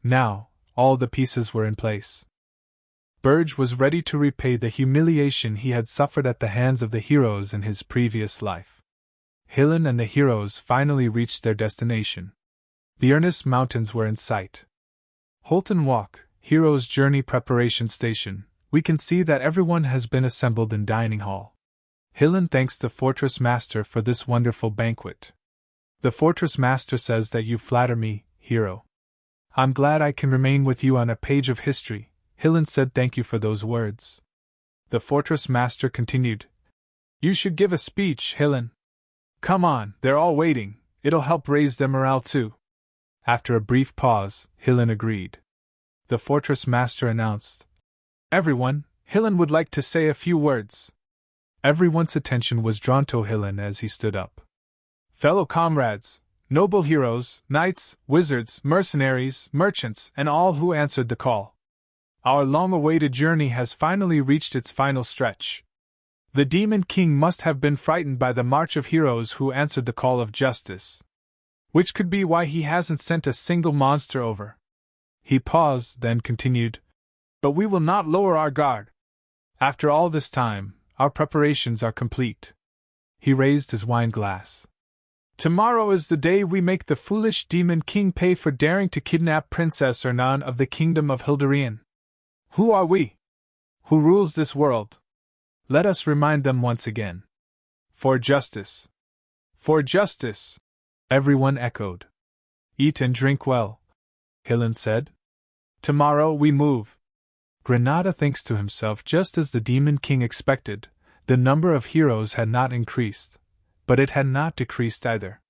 Now, all the pieces were in place. Burge was ready to repay the humiliation he had suffered at the hands of the heroes in his previous life. Hillen and the heroes finally reached their destination. The Ernest Mountains were in sight. Holton Walk, Hero's Journey Preparation Station. We can see that everyone has been assembled in dining hall. Hillen thanks the Fortress Master for this wonderful banquet. "The Fortress Master says that you flatter me, hero. I'm glad I can remain with you on a page of history." Hillen said thank you for those words. The Fortress Master continued, "You should give a speech, Hillen. Come on, they're all waiting, it'll help raise their morale too." After a brief pause, Hillen agreed. The Fortress Master announced, "Everyone, Hillen would like to say a few words." Everyone's attention was drawn to Hillen as he stood up. "Fellow comrades, noble heroes, knights, wizards, mercenaries, merchants, and all who answered the call. Our long-awaited journey has finally reached its final stretch. The Demon King must have been frightened by the march of heroes who answered the call of justice. Which could be why he hasn't sent a single monster over." He paused, then continued, "But we will not lower our guard. After all this time, our preparations are complete." He raised his wine glass. "Tomorrow is the day we make the foolish Demon King pay for daring to kidnap Princess Ernan of the Kingdom of Hilderian. Who are we? Who rules this world? Let us remind them once again. For justice. For justice," everyone echoed. "Eat and drink well," Hillen said. "Tomorrow we move." Granada thinks to himself, just as the Demon King expected, the number of heroes had not increased, but it had not decreased either.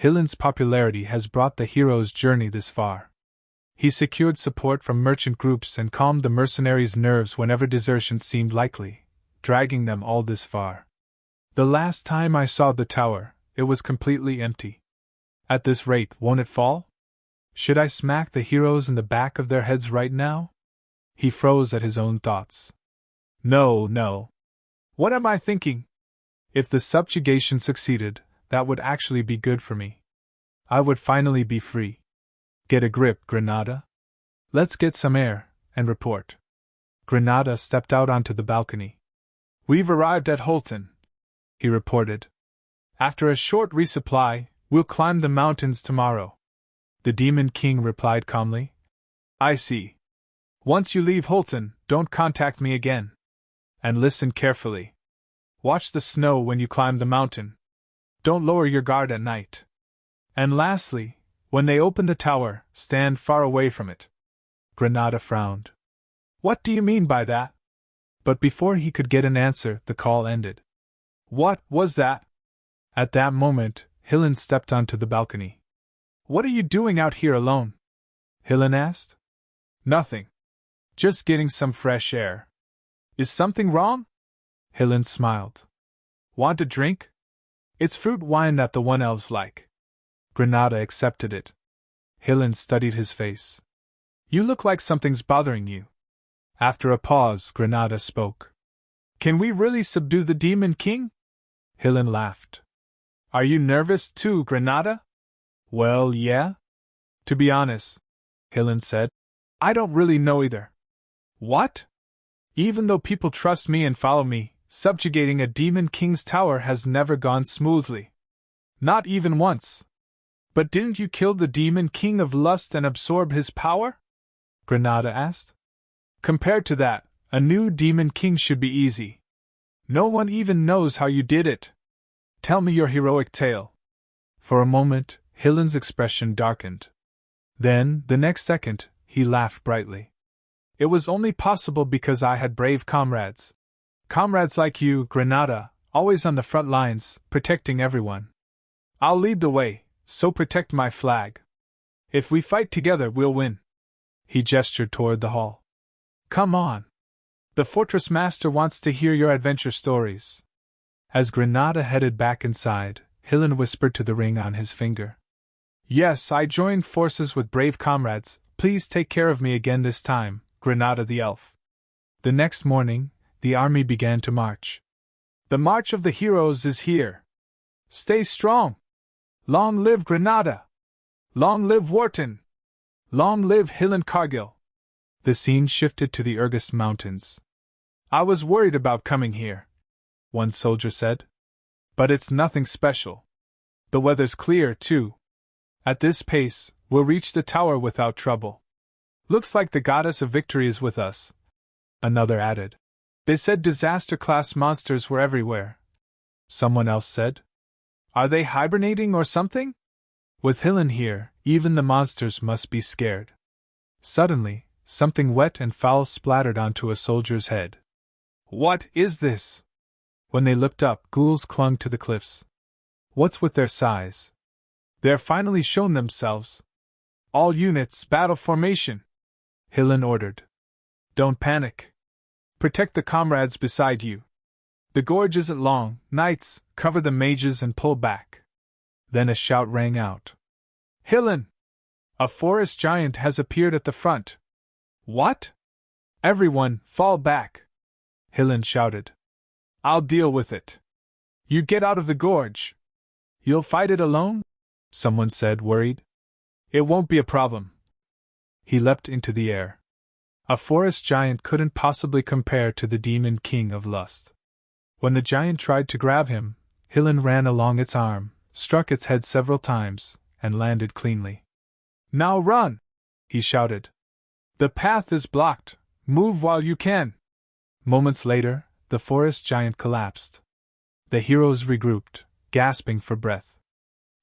Hillen's popularity has brought the hero's journey this far. He secured support from merchant groups and calmed the mercenaries' nerves whenever desertion seemed likely, dragging them all this far. The last time I saw the tower, it was completely empty. At this rate, won't it fall? Should I smack the heroes in the back of their heads right now? He froze at his own thoughts. No, no. What am I thinking? If the subjugation succeeded, that would actually be good for me. I would finally be free. Get a grip, Granada. Let's get some air, and report. Granada stepped out onto the balcony. We've arrived at Holton, he reported. After a short resupply, we'll climb the mountains tomorrow. The Demon King replied calmly. I see. Once you leave Holton, don't contact me again. And listen carefully. Watch the snow when you climb the mountain. Don't lower your guard at night. And lastly, when they open the tower, stand far away from it. Granada frowned. What do you mean by that? But before he could get an answer, the call ended. What was that? At that moment, Hillen stepped onto the balcony. What are you doing out here alone? Hillen asked. Nothing. Just getting some fresh air. Is something wrong? Hillen smiled. Want a drink? It's fruit wine that the one elves like. Granada accepted it. Hillen studied his face. You look like something's bothering you. After a pause, Granada spoke. Can we really subdue the Demon King? Hillen laughed. Are you nervous too, Granada? Well, yeah. To be honest, Hillen said, I don't really know either. What? Even though people trust me and follow me, subjugating a Demon King's tower has never gone smoothly. Not even once. But didn't you kill the Demon King of Lust and absorb his power? Granada asked. Compared to that, a new Demon King should be easy. No one even knows how you did it. Tell me your heroic tale. For a moment, Hillen's expression darkened. Then, the next second, he laughed brightly. It was only possible because I had brave comrades. Comrades like you, Granada, always on the front lines, protecting everyone. I'll lead the way, so protect my flag. If we fight together, we'll win. He gestured toward the hall. Come on. The fortress master wants to hear your adventure stories. As Granada headed back inside, Hillen whispered to the ring on his finger. Yes, I joined forces with brave comrades. Please take care of me again this time, Granada the elf. The next morning, the army began to march. The march of the heroes is here. Stay strong. Long live Granada. Long live Wharton. Long live Hillen Cargill. The scene shifted to the Urgest Mountains. I was worried about coming here, one soldier said. But it's nothing special. The weather's clear, too. At this pace, we'll reach the tower without trouble. Looks like the goddess of victory is with us, another added. They said disaster-class monsters were everywhere. Someone else said. Are they hibernating or something? With Hillen here, even the monsters must be scared. Suddenly, something wet and foul splattered onto a soldier's head. What is this? When they looked up, ghouls clung to the cliffs. What's with their size? They're finally shown themselves. All units, battle formation, Hillen ordered. Don't panic. Protect the comrades beside you. The gorge isn't long. Knights, cover the mages and pull back. Then a shout rang out. Hillen! A forest giant has appeared at the front. What? Everyone, fall back! Hillen shouted. I'll deal with it. You get out of the gorge. You'll fight it alone? Someone said, worried. It won't be a problem. He leapt into the air. A forest giant couldn't possibly compare to the Demon King of Lust. When the giant tried to grab him, Hillen ran along its arm, struck its head several times, and landed cleanly. Now run! He shouted. The path is blocked. Move while you can. Moments later, the forest giant collapsed. The heroes regrouped, gasping for breath.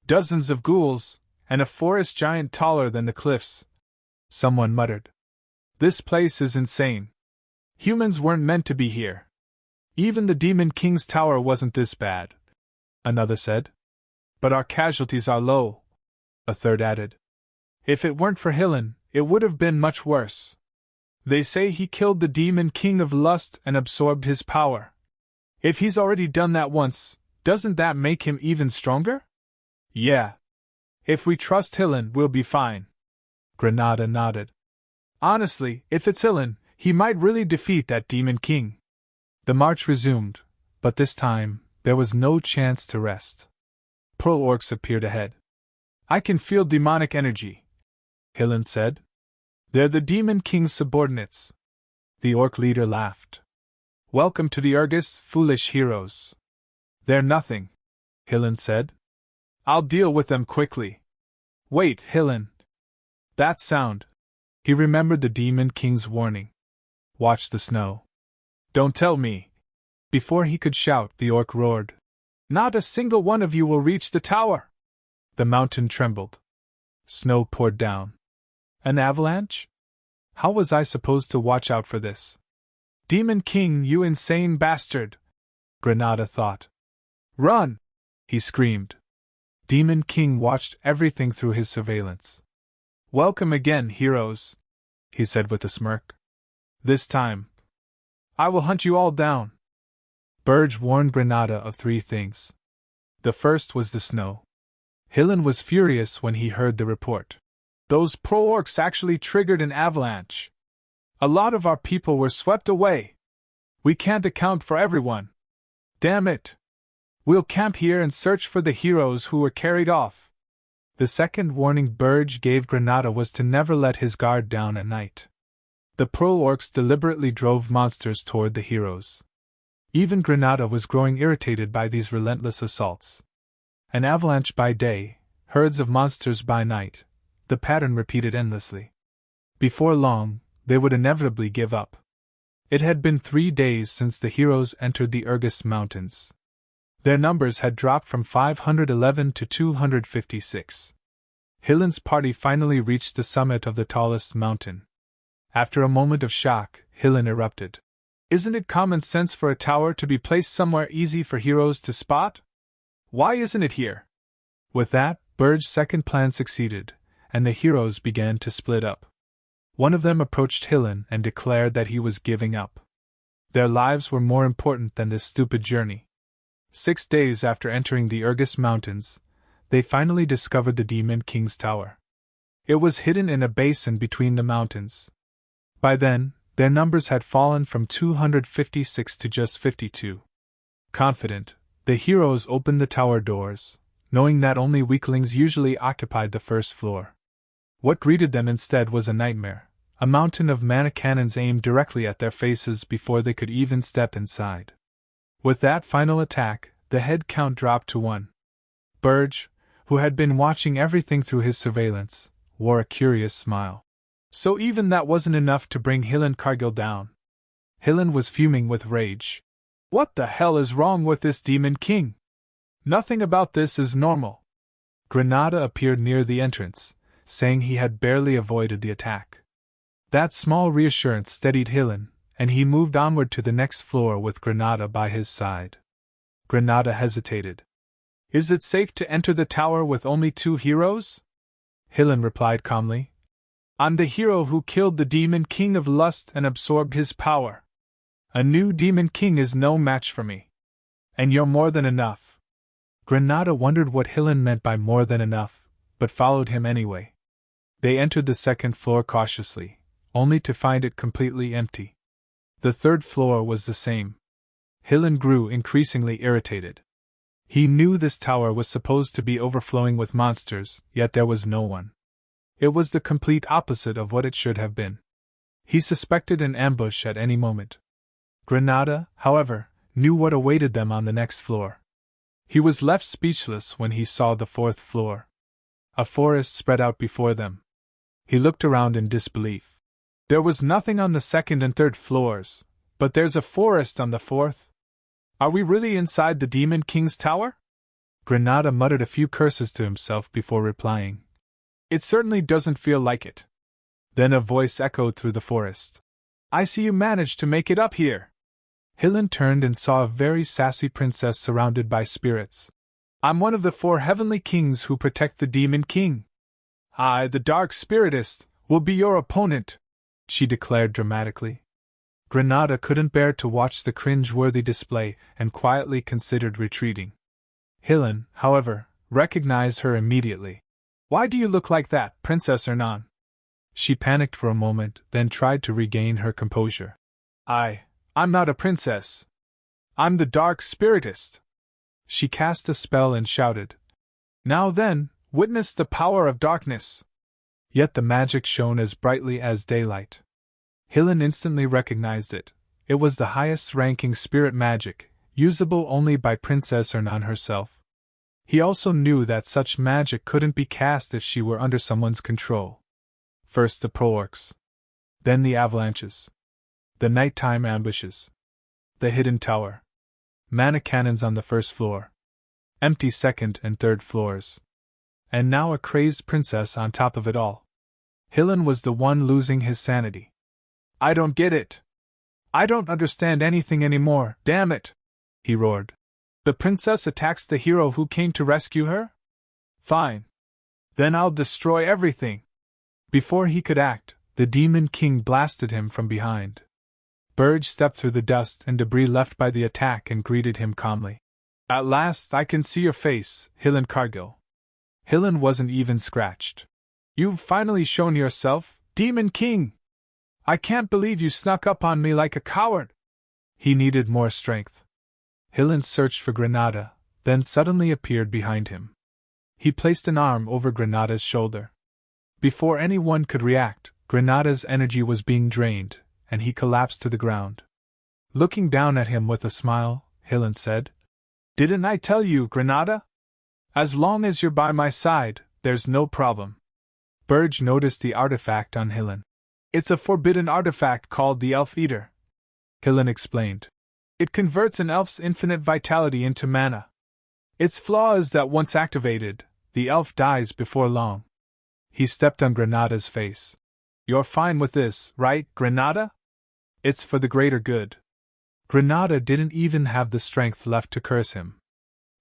Dozens of ghouls, and a forest giant taller than the cliffs. Someone muttered. This place is insane. Humans weren't meant to be here. Even the Demon King's tower wasn't this bad. Another said. But our casualties are low, a third added. If it weren't for Hillen, it would have been much worse. They say he killed the demon king of lust and absorbed his power. If he's already done that once, doesn't that make him even stronger? Yeah. If we trust Hillen, we'll be fine. Granada nodded. Honestly, if it's Hillen, he might really defeat that demon king. The march resumed, but this time, there was no chance to rest. Pro-orcs appeared ahead. I can feel demonic energy, Hillen said. They're the demon king's subordinates. The orc leader laughed. Welcome to the Urgus, foolish heroes. They're nothing, Hillen said. I'll deal with them quickly. Wait, Hillen. That sound. He remembered the demon king's warning. Watch the snow. Don't tell me. Before he could shout, the orc roared. Not a single one of you will reach the tower. The mountain trembled. Snow poured down. An avalanche? How was I supposed to watch out for this? Demon King, you insane bastard! Granada thought. Run! He screamed. Demon King watched everything through his surveillance. Welcome again, heroes, he said with a smirk. This time, I will hunt you all down. Burge warned Granada of 3 things. The first was the snow. Hillen was furious when he heard the report. Those pro-orcs actually triggered an avalanche. A lot of our people were swept away. We can't account for everyone. Damn it. We'll camp here and search for the heroes who were carried off. The second warning Burge gave Granada was to never let his guard down at night. The pro-orcs deliberately drove monsters toward the heroes. Even Granada was growing irritated by these relentless assaults. An avalanche by day, herds of monsters by night, the pattern repeated endlessly. Before long, they would inevitably give up. It had been 3 days since the heroes entered the Urgus Mountains. Their numbers had dropped from 511 to 256. Hillen's party finally reached the summit of the tallest mountain. After a moment of shock, Hillen erupted. Isn't it common sense for a tower to be placed somewhere easy for heroes to spot? Why isn't it here? With that, Burge's second plan succeeded, and the heroes began to split up. One of them approached Hillen and declared that he was giving up. Their lives were more important than this stupid journey. 6 days after entering the Urgus Mountains, they finally discovered the Demon King's tower. It was hidden in a basin between the mountains. By then, their numbers had fallen from 256 to just 52. Confident, the heroes opened the tower doors, knowing that only weaklings usually occupied the first floor. What greeted them instead was a nightmare, a mountain of mana cannons aimed directly at their faces before they could even step inside. With that final attack, the head count dropped to 1. Burge, who had been watching everything through his surveillance, wore a curious smile. So even that wasn't enough to bring Hillen Cargill down. Hillen was fuming with rage. What the hell is wrong with this Demon King? Nothing about this is normal. Granada appeared near the entrance, saying he had barely avoided the attack. That small reassurance steadied Hillen, and he moved onward to the next floor with Granada by his side. Granada hesitated. Is it safe to enter the tower with only 2 heroes? Hillen replied calmly. I'm the hero who killed the Demon King of Lust and absorbed his power. A new Demon King is no match for me. And you're more than enough. Granada wondered what Hillen meant by more than enough, but followed him anyway. They entered the second floor cautiously, only to find it completely empty. The third floor was the same. Hillen grew increasingly irritated. He knew this tower was supposed to be overflowing with monsters, yet there was no one. It was the complete opposite of what it should have been. He suspected an ambush at any moment. Granada, however, knew what awaited them on the next floor. He was left speechless when he saw the 4th floor. A forest spread out before them. He looked around in disbelief. There was nothing on the 2nd and 3rd floors, but there's a forest on the 4th. Are we really inside the Demon King's tower? Granada muttered a few curses to himself before replying. It certainly doesn't feel like it. Then a voice echoed through the forest. I see you managed to make it up here. Hillen turned and saw a very sassy princess surrounded by spirits. I'm one of the 4 heavenly kings who protect the Demon King. I, the Dark Spiritist, will be your opponent, she declared dramatically. Granada couldn't bear to watch the cringe-worthy display and quietly considered retreating. Hillen, however, recognized her immediately. Why do you look like that, Princess Ernan? She panicked for a moment, then tried to regain her composure. I'm not a princess. I'm the Dark Spiritist. She cast a spell and shouted. Now then, witness the power of darkness. Yet the magic shone as brightly as daylight. Hillen instantly recognized it. It was the highest-ranking spirit magic, usable only by Princess Ernan herself. He also knew that such magic couldn't be cast if she were under someone's control. First the prolorks. Then the avalanches. The nighttime ambushes. The hidden tower. Mana cannons on the first floor. Empty second and third floors. And now a crazed princess on top of it all. Hillen was the one losing his sanity. I don't get it. I don't understand anything anymore, damn it, he roared. The princess attacks the hero who came to rescue her? Fine. Then I'll destroy everything. Before he could act, the Demon King blasted him from behind. Burge stepped through the dust and debris left by the attack and greeted him calmly. At last I can see your face, Hillen Cargill. Hillen wasn't even scratched. You've finally shown yourself, Demon King! I can't believe you snuck up on me like a coward! He needed more strength. Hillen searched for Granada, then suddenly appeared behind him. He placed an arm over Granada's shoulder. Before anyone could react, Granada's energy was being drained, and he collapsed to the ground. Looking down at him with a smile, Hillen said, Didn't I tell you, Granada? As long as you're by my side, there's no problem. Burge noticed the artifact on Hillen. It's a forbidden artifact called the Elf Eater, Hillen explained. It converts an elf's infinite vitality into mana. Its flaw is that once activated, the elf dies before long. He stepped on Granada's face. You're fine with this, right, Granada? It's for the greater good. Granada didn't even have the strength left to curse him.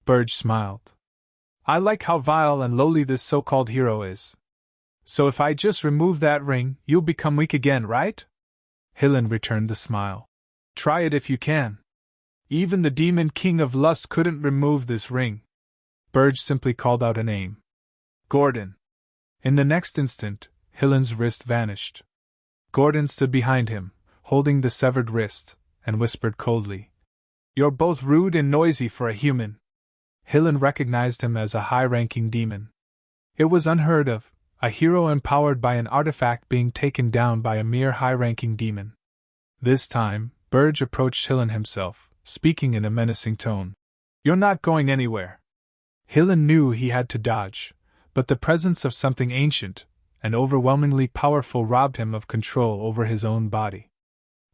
Burge smiled. I like how vile and lowly this so-called hero is. So if I just remove that ring, you'll become weak again, right? Hillen returned the smile. Try it if you can. Even the Demon King of Lust couldn't remove this ring. Burge simply called out a name. Gordon. In the next instant, Hillen's wrist vanished. Gordon stood behind him, holding the severed wrist, and whispered coldly. You're both rude and noisy for a human. Hillen recognized him as a high-ranking demon. It was unheard of, a hero empowered by an artifact being taken down by a mere high-ranking demon. This time, Burge approached Hillen himself, speaking in a menacing tone. You're not going anywhere. Hillen knew he had to dodge, but the presence of something ancient and overwhelmingly powerful robbed him of control over his own body.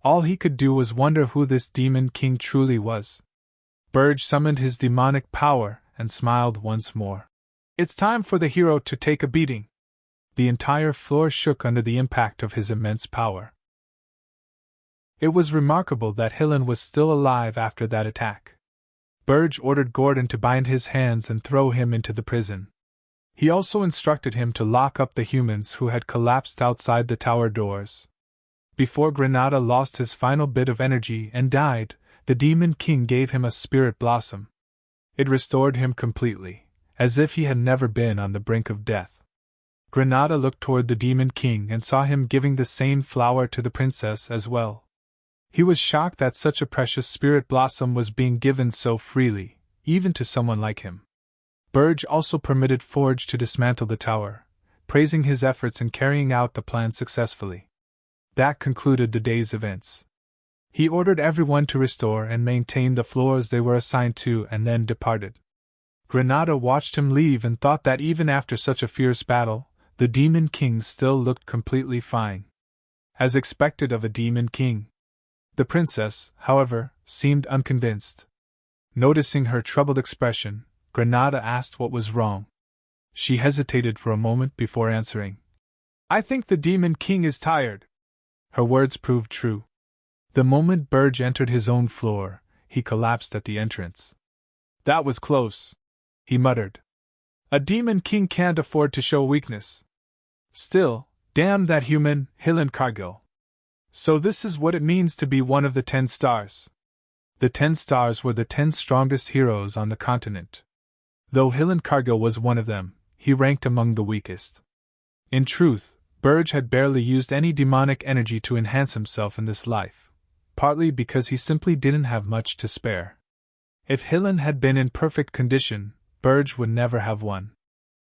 All he could do was wonder who this Demon King truly was. Burge summoned his demonic power and smiled once more. It's time for the hero to take a beating. The entire floor shook under the impact of his immense power. It was remarkable that Hillen was still alive after that attack. Burge ordered Gordon to bind his hands and throw him into the prison. He also instructed him to lock up the humans who had collapsed outside the tower doors. Before Granada lost his final bit of energy and died, the Demon King gave him a spirit blossom. It restored him completely, as if he had never been on the brink of death. Granada looked toward the Demon King and saw him giving the same flower to the princess as well. He was shocked that such a precious spirit blossom was being given so freely, even to someone like him. Burge also permitted Forge to dismantle the tower, praising his efforts in carrying out the plan successfully. That concluded the day's events. He ordered everyone to restore and maintain the floors they were assigned to and then departed. Granada watched him leave and thought that even after such a fierce battle, the Demon King still looked completely fine. As expected of a Demon King. The princess, however, seemed unconvinced. Noticing her troubled expression, Granada asked what was wrong. She hesitated for a moment before answering. I think the Demon King is tired. Her words proved true. The moment Burge entered his own floor, he collapsed at the entrance. That was close. he muttered. A demon king can't afford to show weakness. Still, damn that human, Hillen Cargill. So this is what it means to be one of the 10 stars. The 10 stars were the 10 strongest heroes on the continent. Though Hillen Cargill was one of them, he ranked among the weakest. In truth, Burge had barely used any demonic energy to enhance himself in this life, partly because he simply didn't have much to spare. If Hillen had been in perfect condition, Burge would never have won.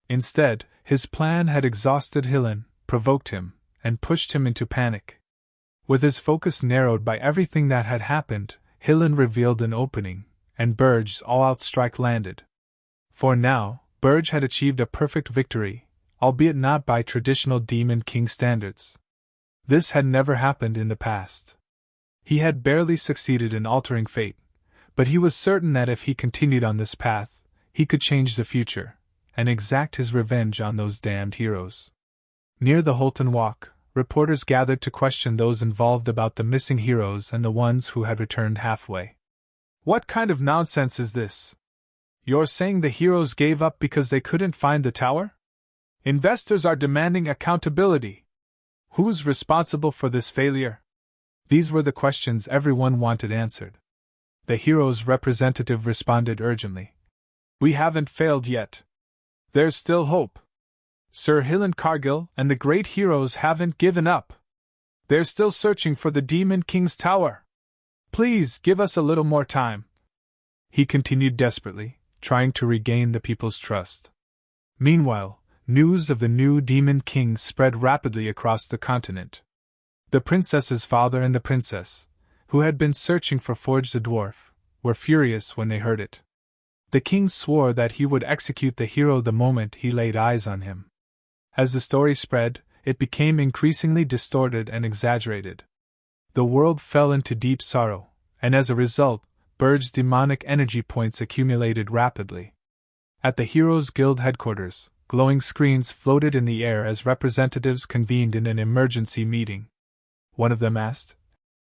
Instead, his plan had exhausted Hillen, provoked him, and pushed him into panic. With his focus narrowed by everything that had happened, Hillen revealed an opening, and Burge's all-out strike landed. For now, Burge had achieved a perfect victory, albeit not by traditional Demon King standards. This had never happened in the past. He had barely succeeded in altering fate, but he was certain that if he continued on this path, he could change the future, and exact his revenge on those damned heroes. Near the Holton Walk, reporters gathered to question those involved about the missing heroes and the ones who had returned halfway. What kind of nonsense is this? You're saying the heroes gave up because they couldn't find the tower? Investors are demanding accountability. Who's responsible for this failure? These were the questions everyone wanted answered. The hero's representative responded urgently. We haven't failed yet. There's still hope. Sir Hillen Cargill and the great heroes haven't given up. They're still searching for the Demon King's tower. Please give us a little more time. He continued desperately, trying to regain the people's trust. Meanwhile, news of the new Demon King spread rapidly across the continent. The princess's father and the princess, who had been searching for Forge the dwarf, were furious when they heard it. The king swore that he would execute the hero the moment he laid eyes on him. As the story spread, it became increasingly distorted and exaggerated. The world fell into deep sorrow, and as a result, Burge's demonic energy points accumulated rapidly. At the Heroes Guild headquarters, glowing screens floated in the air as representatives convened in an emergency meeting. One of them asked,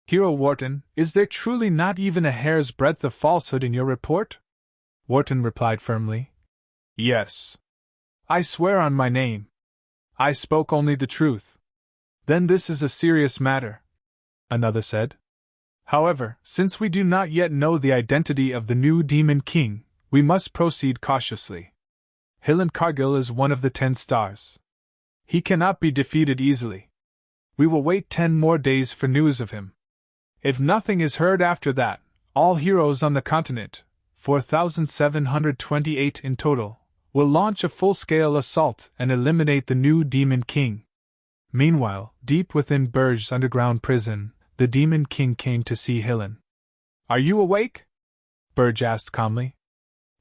Hero Wharton, is there truly not even a hair's breadth of falsehood in your report? Wharton replied firmly, Yes. I swear on my name. I spoke only the truth. Then this is a serious matter, another said. However, since we do not yet know the identity of the new Demon King, we must proceed cautiously. Hillen Cargill is one of the 10 stars. He cannot be defeated easily. We will wait 10 more days for news of him. If nothing is heard after that, all heroes on the continent, 4,728 in total, will launch a full-scale assault and eliminate the new Demon King. Meanwhile, deep within Burge's underground prison, the Demon King came to see Hillen. Are you awake? Burge asked calmly.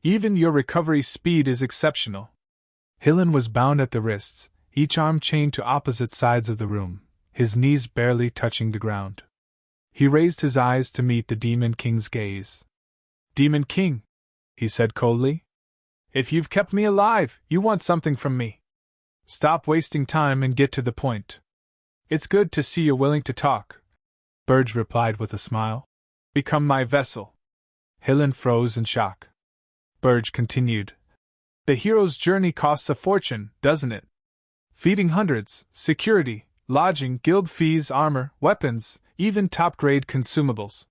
Even your recovery speed is exceptional. Hillen was bound at the wrists, each arm chained to opposite sides of the room, his knees barely touching the ground. He raised his eyes to meet the Demon King's gaze. Demon King, he said coldly. If you've kept me alive, you want something from me. Stop wasting time and get to the point. It's good to see you're willing to talk, Burge replied with a smile. Become my vessel. Hillen froze in shock. Burge continued. The hero's journey costs a fortune, doesn't it? Feeding hundreds, security, lodging, guild fees, armor, weapons, even top-grade consumables.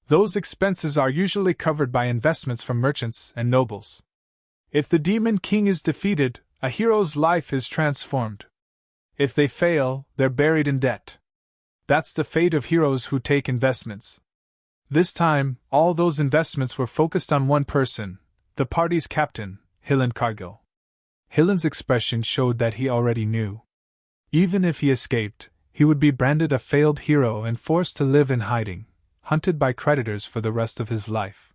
Those expenses are usually covered by investments from merchants and nobles. If the Demon King is defeated, a hero's life is transformed. If they fail, they're buried in debt. That's the fate of heroes who take investments. This time, all those investments were focused on one person, the party's captain, Hillen Cargill. Hillen's expression showed that he already knew. Even if he escaped, he would be branded a failed hero and forced to live in hiding, hunted by creditors for the rest of his life.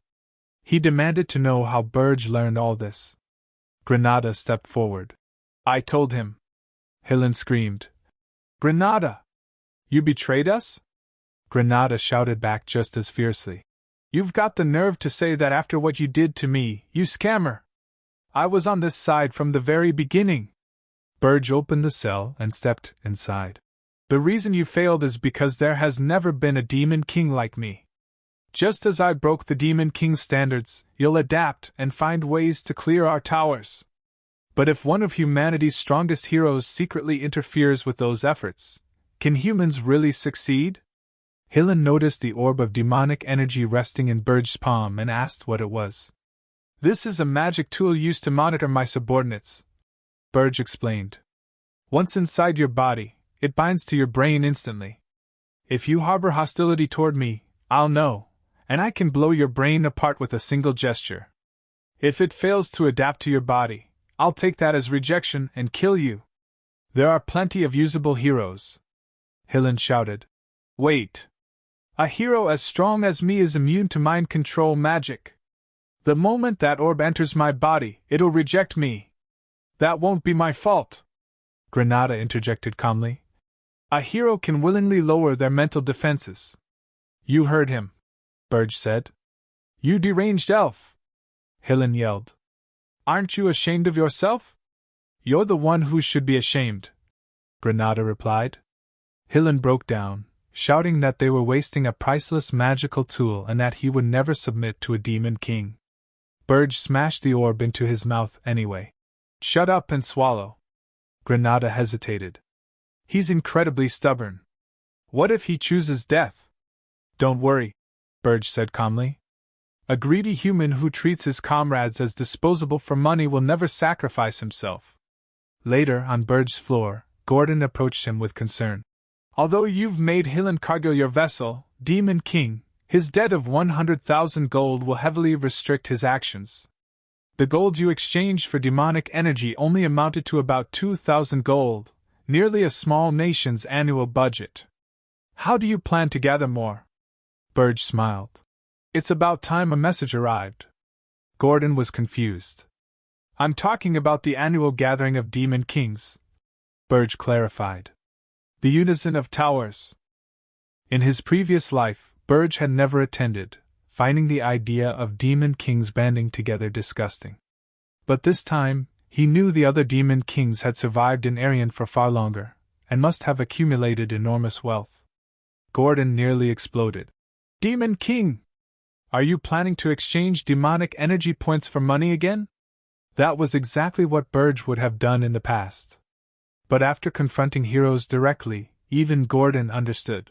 He demanded to know how Burge learned all this. Granada stepped forward. I told him. Hillen screamed. Granada! You betrayed us? Granada shouted back just as fiercely. You've got the nerve to say that after what you did to me, you scammer! I was on this side from the very beginning. Burge opened the cell and stepped inside. The reason you failed is because there has never been a Demon King like me. Just as I broke the Demon King's standards, you'll adapt and find ways to clear our towers. But if one of humanity's strongest heroes secretly interferes with those efforts, can humans really succeed? Hillen noticed the orb of demonic energy resting in Burge's palm and asked what it was. This is a magic tool used to monitor my subordinates, Burge explained. Once inside your body, it binds to your brain instantly. If you harbor hostility toward me, I'll know, and I can blow your brain apart with a single gesture. If it fails to adapt to your body, I'll take that as rejection and kill you. There are plenty of usable heroes. Hillen shouted. Wait. A hero as strong as me is immune to mind control magic. The moment that orb enters my body, it'll reject me. That won't be my fault. Granada interjected calmly. A hero can willingly lower their mental defenses. You heard him, Burge said. You deranged elf! Hillen yelled. Aren't you ashamed of yourself? You're the one who should be ashamed, Granada replied. Hillen broke down, shouting that they were wasting a priceless magical tool and that he would never submit to a demon king. Burge smashed the orb into his mouth anyway. Shut up and swallow. Granada hesitated. He's incredibly stubborn. What if he chooses death? Don't worry, Burge said calmly. A greedy human who treats his comrades as disposable for money will never sacrifice himself. Later, on Burge's floor, Gordon approached him with concern. Although you've made Hillen Cargill your vessel, Demon King, his debt of 100,000 gold will heavily restrict his actions. The gold you exchanged for demonic energy only amounted to about 2,000 gold, nearly a small nation's annual budget. How do you plan to gather more? Burge smiled. It's about time a message arrived. Gordon was confused. I'm talking about the annual gathering of Demon Kings, Burge clarified. The Unison of Towers. In his previous life, Burge had never attended, finding the idea of Demon Kings banding together disgusting. But this time, he knew the other Demon Kings had survived in Arian for far longer, and must have accumulated enormous wealth. Gordon nearly exploded. Demon King! Are you planning to exchange demonic energy points for money again? That was exactly what Burge would have done in the past. But after confronting heroes directly, even Gordon understood.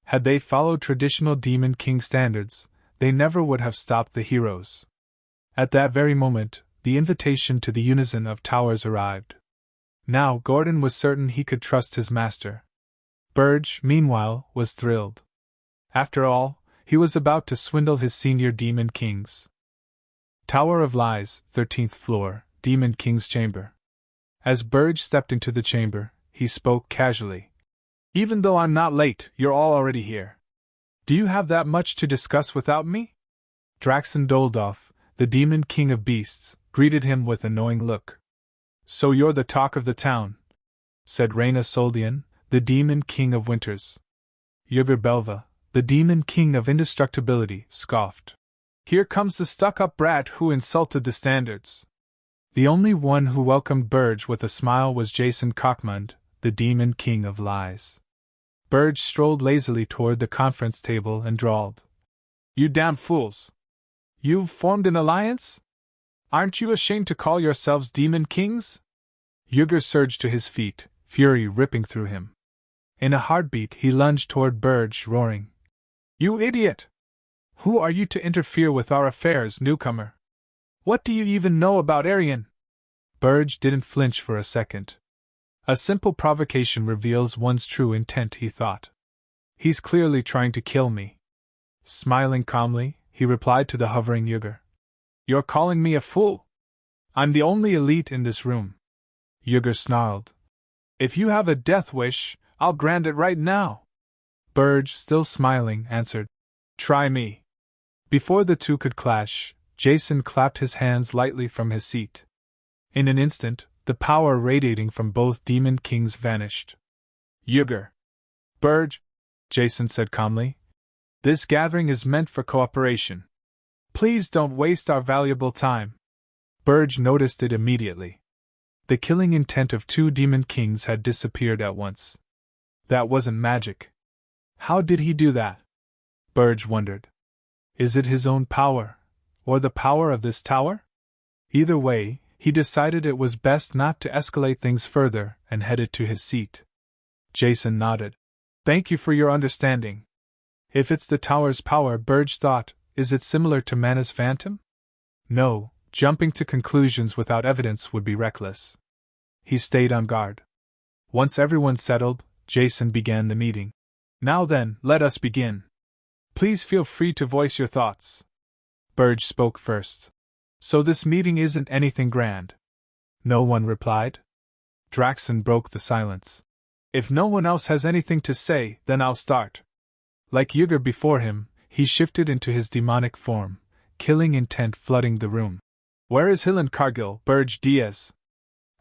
Had they followed traditional Demon King standards, they never would have stopped the heroes. At that very moment, the invitation to the Unison of Towers arrived. Now Gordon was certain he could trust his master. Burge, meanwhile, was thrilled. After all, he was about to swindle his senior Demon Kings. Tower of Lies, 13th floor, Demon King's chamber. As Burge stepped into the chamber, he spoke casually. Even though I'm not late, you're all already here. Do you have that much to discuss without me? Draxon Doldolf, the Demon King of Beasts, greeted him with a knowing look. So you're the talk of the town, said Reyna Soldian, the Demon King of Winters. Yugger Belva, the Demon King of Indestructibility, scoffed. Here comes the stuck-up brat who insulted the standards. The only one who welcomed Burge with a smile was Jason Cockmund, the Demon King of Lies. Burge strolled lazily toward the conference table and drawled. You damn fools! You've formed an alliance? Aren't you ashamed to call yourselves Demon Kings? Yugger surged to his feet, fury ripping through him. In a heartbeat he lunged toward Burge, roaring. You idiot! Who are you to interfere with our affairs, newcomer? What do you even know about Arian? Burge didn't flinch for a second. A simple provocation reveals one's true intent, he thought. He's clearly trying to kill me. Smiling calmly, he replied to the hovering Yugger. You're calling me a fool? I'm the only elite in this room. Yugger snarled. If you have a death wish, I'll grant it right now. Burge, still smiling, answered. Try me. Before the two could clash, Jason clapped his hands lightly from his seat. In an instant, the power radiating from both Demon Kings vanished. Yugger. Burge, Jason said calmly. This gathering is meant for cooperation. Please don't waste our valuable time. Burge noticed it immediately. The killing intent of two Demon Kings had disappeared at once. That wasn't magic. How did he do that? Burge wondered. Is it his own power, or the power of this tower? Either way, he decided it was best not to escalate things further and headed to his seat. Jason nodded. Thank you for your understanding. If it's the tower's power, Burge thought, is it similar to Mana's phantom? No, jumping to conclusions without evidence would be reckless. He stayed on guard. Once everyone settled, Jason began the meeting. Now then, let us begin. Please feel free to voice your thoughts. Burge spoke first. So this meeting isn't anything grand? No one replied. Draxon broke the silence. If no one else has anything to say, then I'll start. Like Ygr before him, he shifted into his demonic form, killing intent flooding the room. Where is Hillen Cargill, Burge Diaz?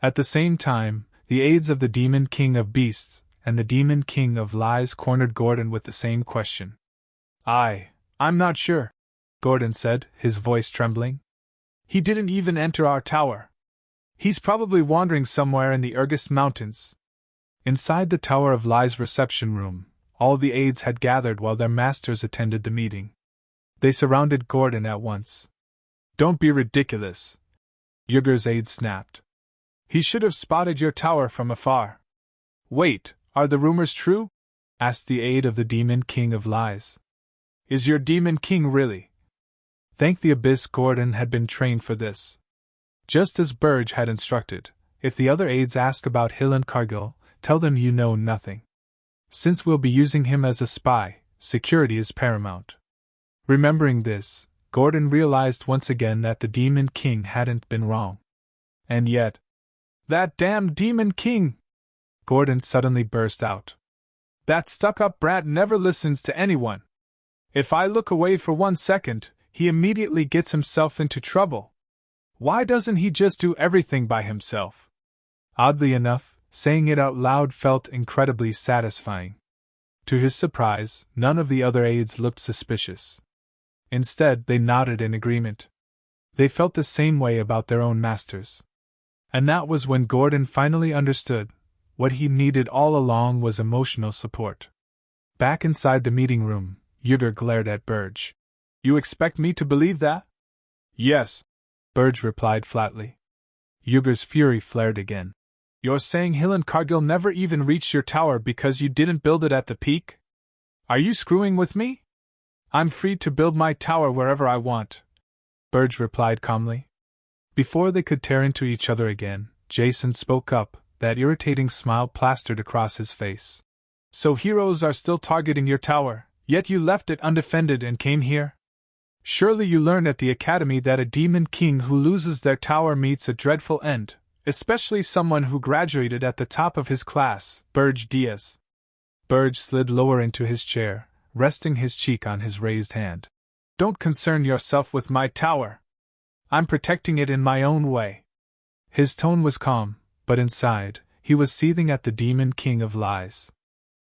At the same time, the aides of the Demon King of Beasts and the Demon King of Lies cornered Gordon with the same question. I'm not sure, Gordon said, his voice trembling. He didn't even enter our tower. He's probably wandering somewhere in the Urgist Mountains. Inside the Tower of Lies reception room, all the aides had gathered while their masters attended the meeting. They surrounded Gordon at once. Don't be ridiculous, Yggr's aide snapped. He should have spotted your tower from afar. Wait, are the rumors true? Asked the aide of the Demon King of Lies. Is your Demon King really? Thank the abyss, Gordon had been trained for this. Just as Burge had instructed, if the other aides ask about Hillen Cargill, tell them you know nothing. Since we'll be using him as a spy, security is paramount. Remembering this, Gordon realized once again that the Demon King hadn't been wrong. And yet, that damned Demon King! Gordon suddenly burst out. That stuck-up brat never listens to anyone. If I look away for 1 second, he immediately gets himself into trouble. Why doesn't he just do everything by himself? Oddly enough, saying it out loud felt incredibly satisfying. To his surprise, none of the other aides looked suspicious. Instead, they nodded in agreement. They felt the same way about their own masters. And that was when Gordon finally understood. What he needed all along was emotional support. Back inside the meeting room, Ygr glared at Burge. You expect me to believe that? Yes, Burge replied flatly. Yggr's fury flared again. You're saying Hillen Cargill never even reached your tower because you didn't build it at the peak? Are you screwing with me? I'm free to build my tower wherever I want, Burge replied calmly. Before they could tear into each other again, Jason spoke up, that irritating smile plastered across his face. So heroes are still targeting your tower, yet you left it undefended and came here? Surely you learned at the academy that a demon king who loses their tower meets a dreadful end, especially someone who graduated at the top of his class, Burge Diaz. Burge slid lower into his chair, resting his cheek on his raised hand. Don't concern yourself with my tower. I'm protecting it in my own way. His tone was calm, but inside, he was seething at the Demon King of Lies.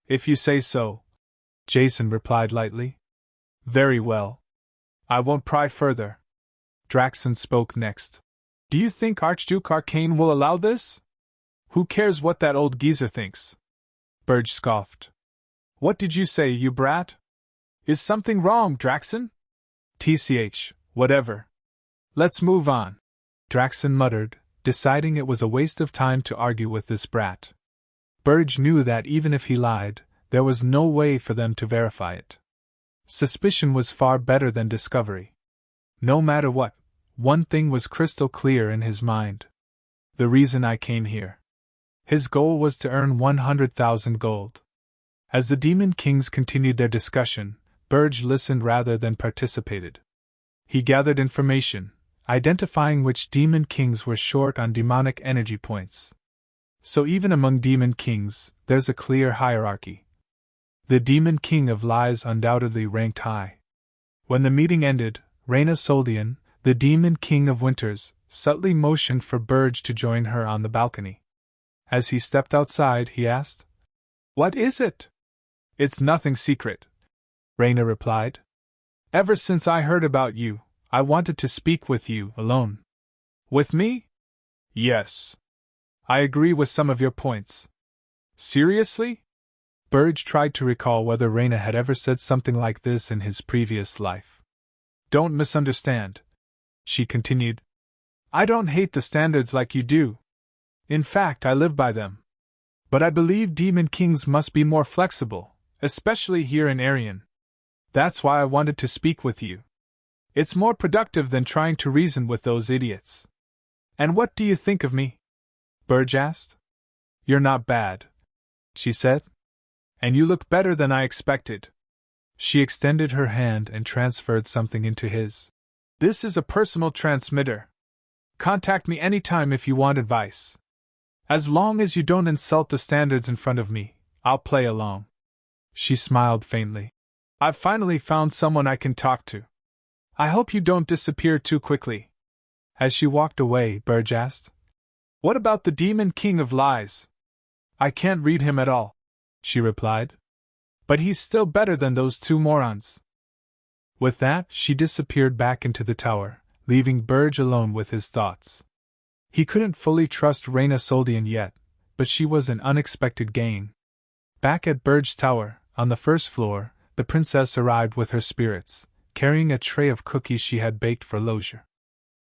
If you say so, Jason replied lightly. Very well. I won't pry further. Draxon spoke next. Do you think Archduke Arcane will allow this? Who cares what that old geezer thinks? Burge scoffed. What did you say, you brat? Is something wrong, Draxon? TCH, whatever. Let's move on. Draxon muttered, deciding it was a waste of time to argue with this brat. Burge knew that even if he lied, there was no way for them to verify it. Suspicion was far better than discovery. No matter what, one thing was crystal clear in his mind. The reason I came here. His goal was to earn 100,000 gold. As the Demon Kings continued their discussion, Burge listened rather than participated. He gathered information, identifying which Demon Kings were short on demonic energy points. So even among Demon Kings, there's a clear hierarchy. The Demon King of Lies undoubtedly ranked high. When the meeting ended, Reyna Soldian, the Demon King of Winters, subtly motioned for Burge to join her on the balcony. As he stepped outside, he asked, What is it? It's nothing secret, Reyna replied. Ever since I heard about you, I wanted to speak with you alone. With me? Yes. I agree with some of your points. Seriously? Burge tried to recall whether Reyna had ever said something like this in his previous life. Don't misunderstand, she continued. I don't hate the standards like you do. In fact, I live by them. But I believe demon kings must be more flexible, especially here in Arian. That's why I wanted to speak with you. It's more productive than trying to reason with those idiots. And what do you think of me? Burge asked. You're not bad, she said. And you look better than I expected. She extended her hand and transferred something into his. This is a personal transmitter. Contact me anytime if you want advice. As long as you don't insult the standards in front of me, I'll play along. She smiled faintly. I've finally found someone I can talk to. I hope you don't disappear too quickly. As she walked away, Burge asked, What about the Demon King of Lies? I can't read him at all, she replied. But he's still better than those two morons. With that, she disappeared back into the tower, leaving Burge alone with his thoughts. He couldn't fully trust Reina Soldian yet, but she was an unexpected gain. Back at Burge's tower, on the first floor, the princess arrived with her spirits, carrying a tray of cookies she had baked for Lozure.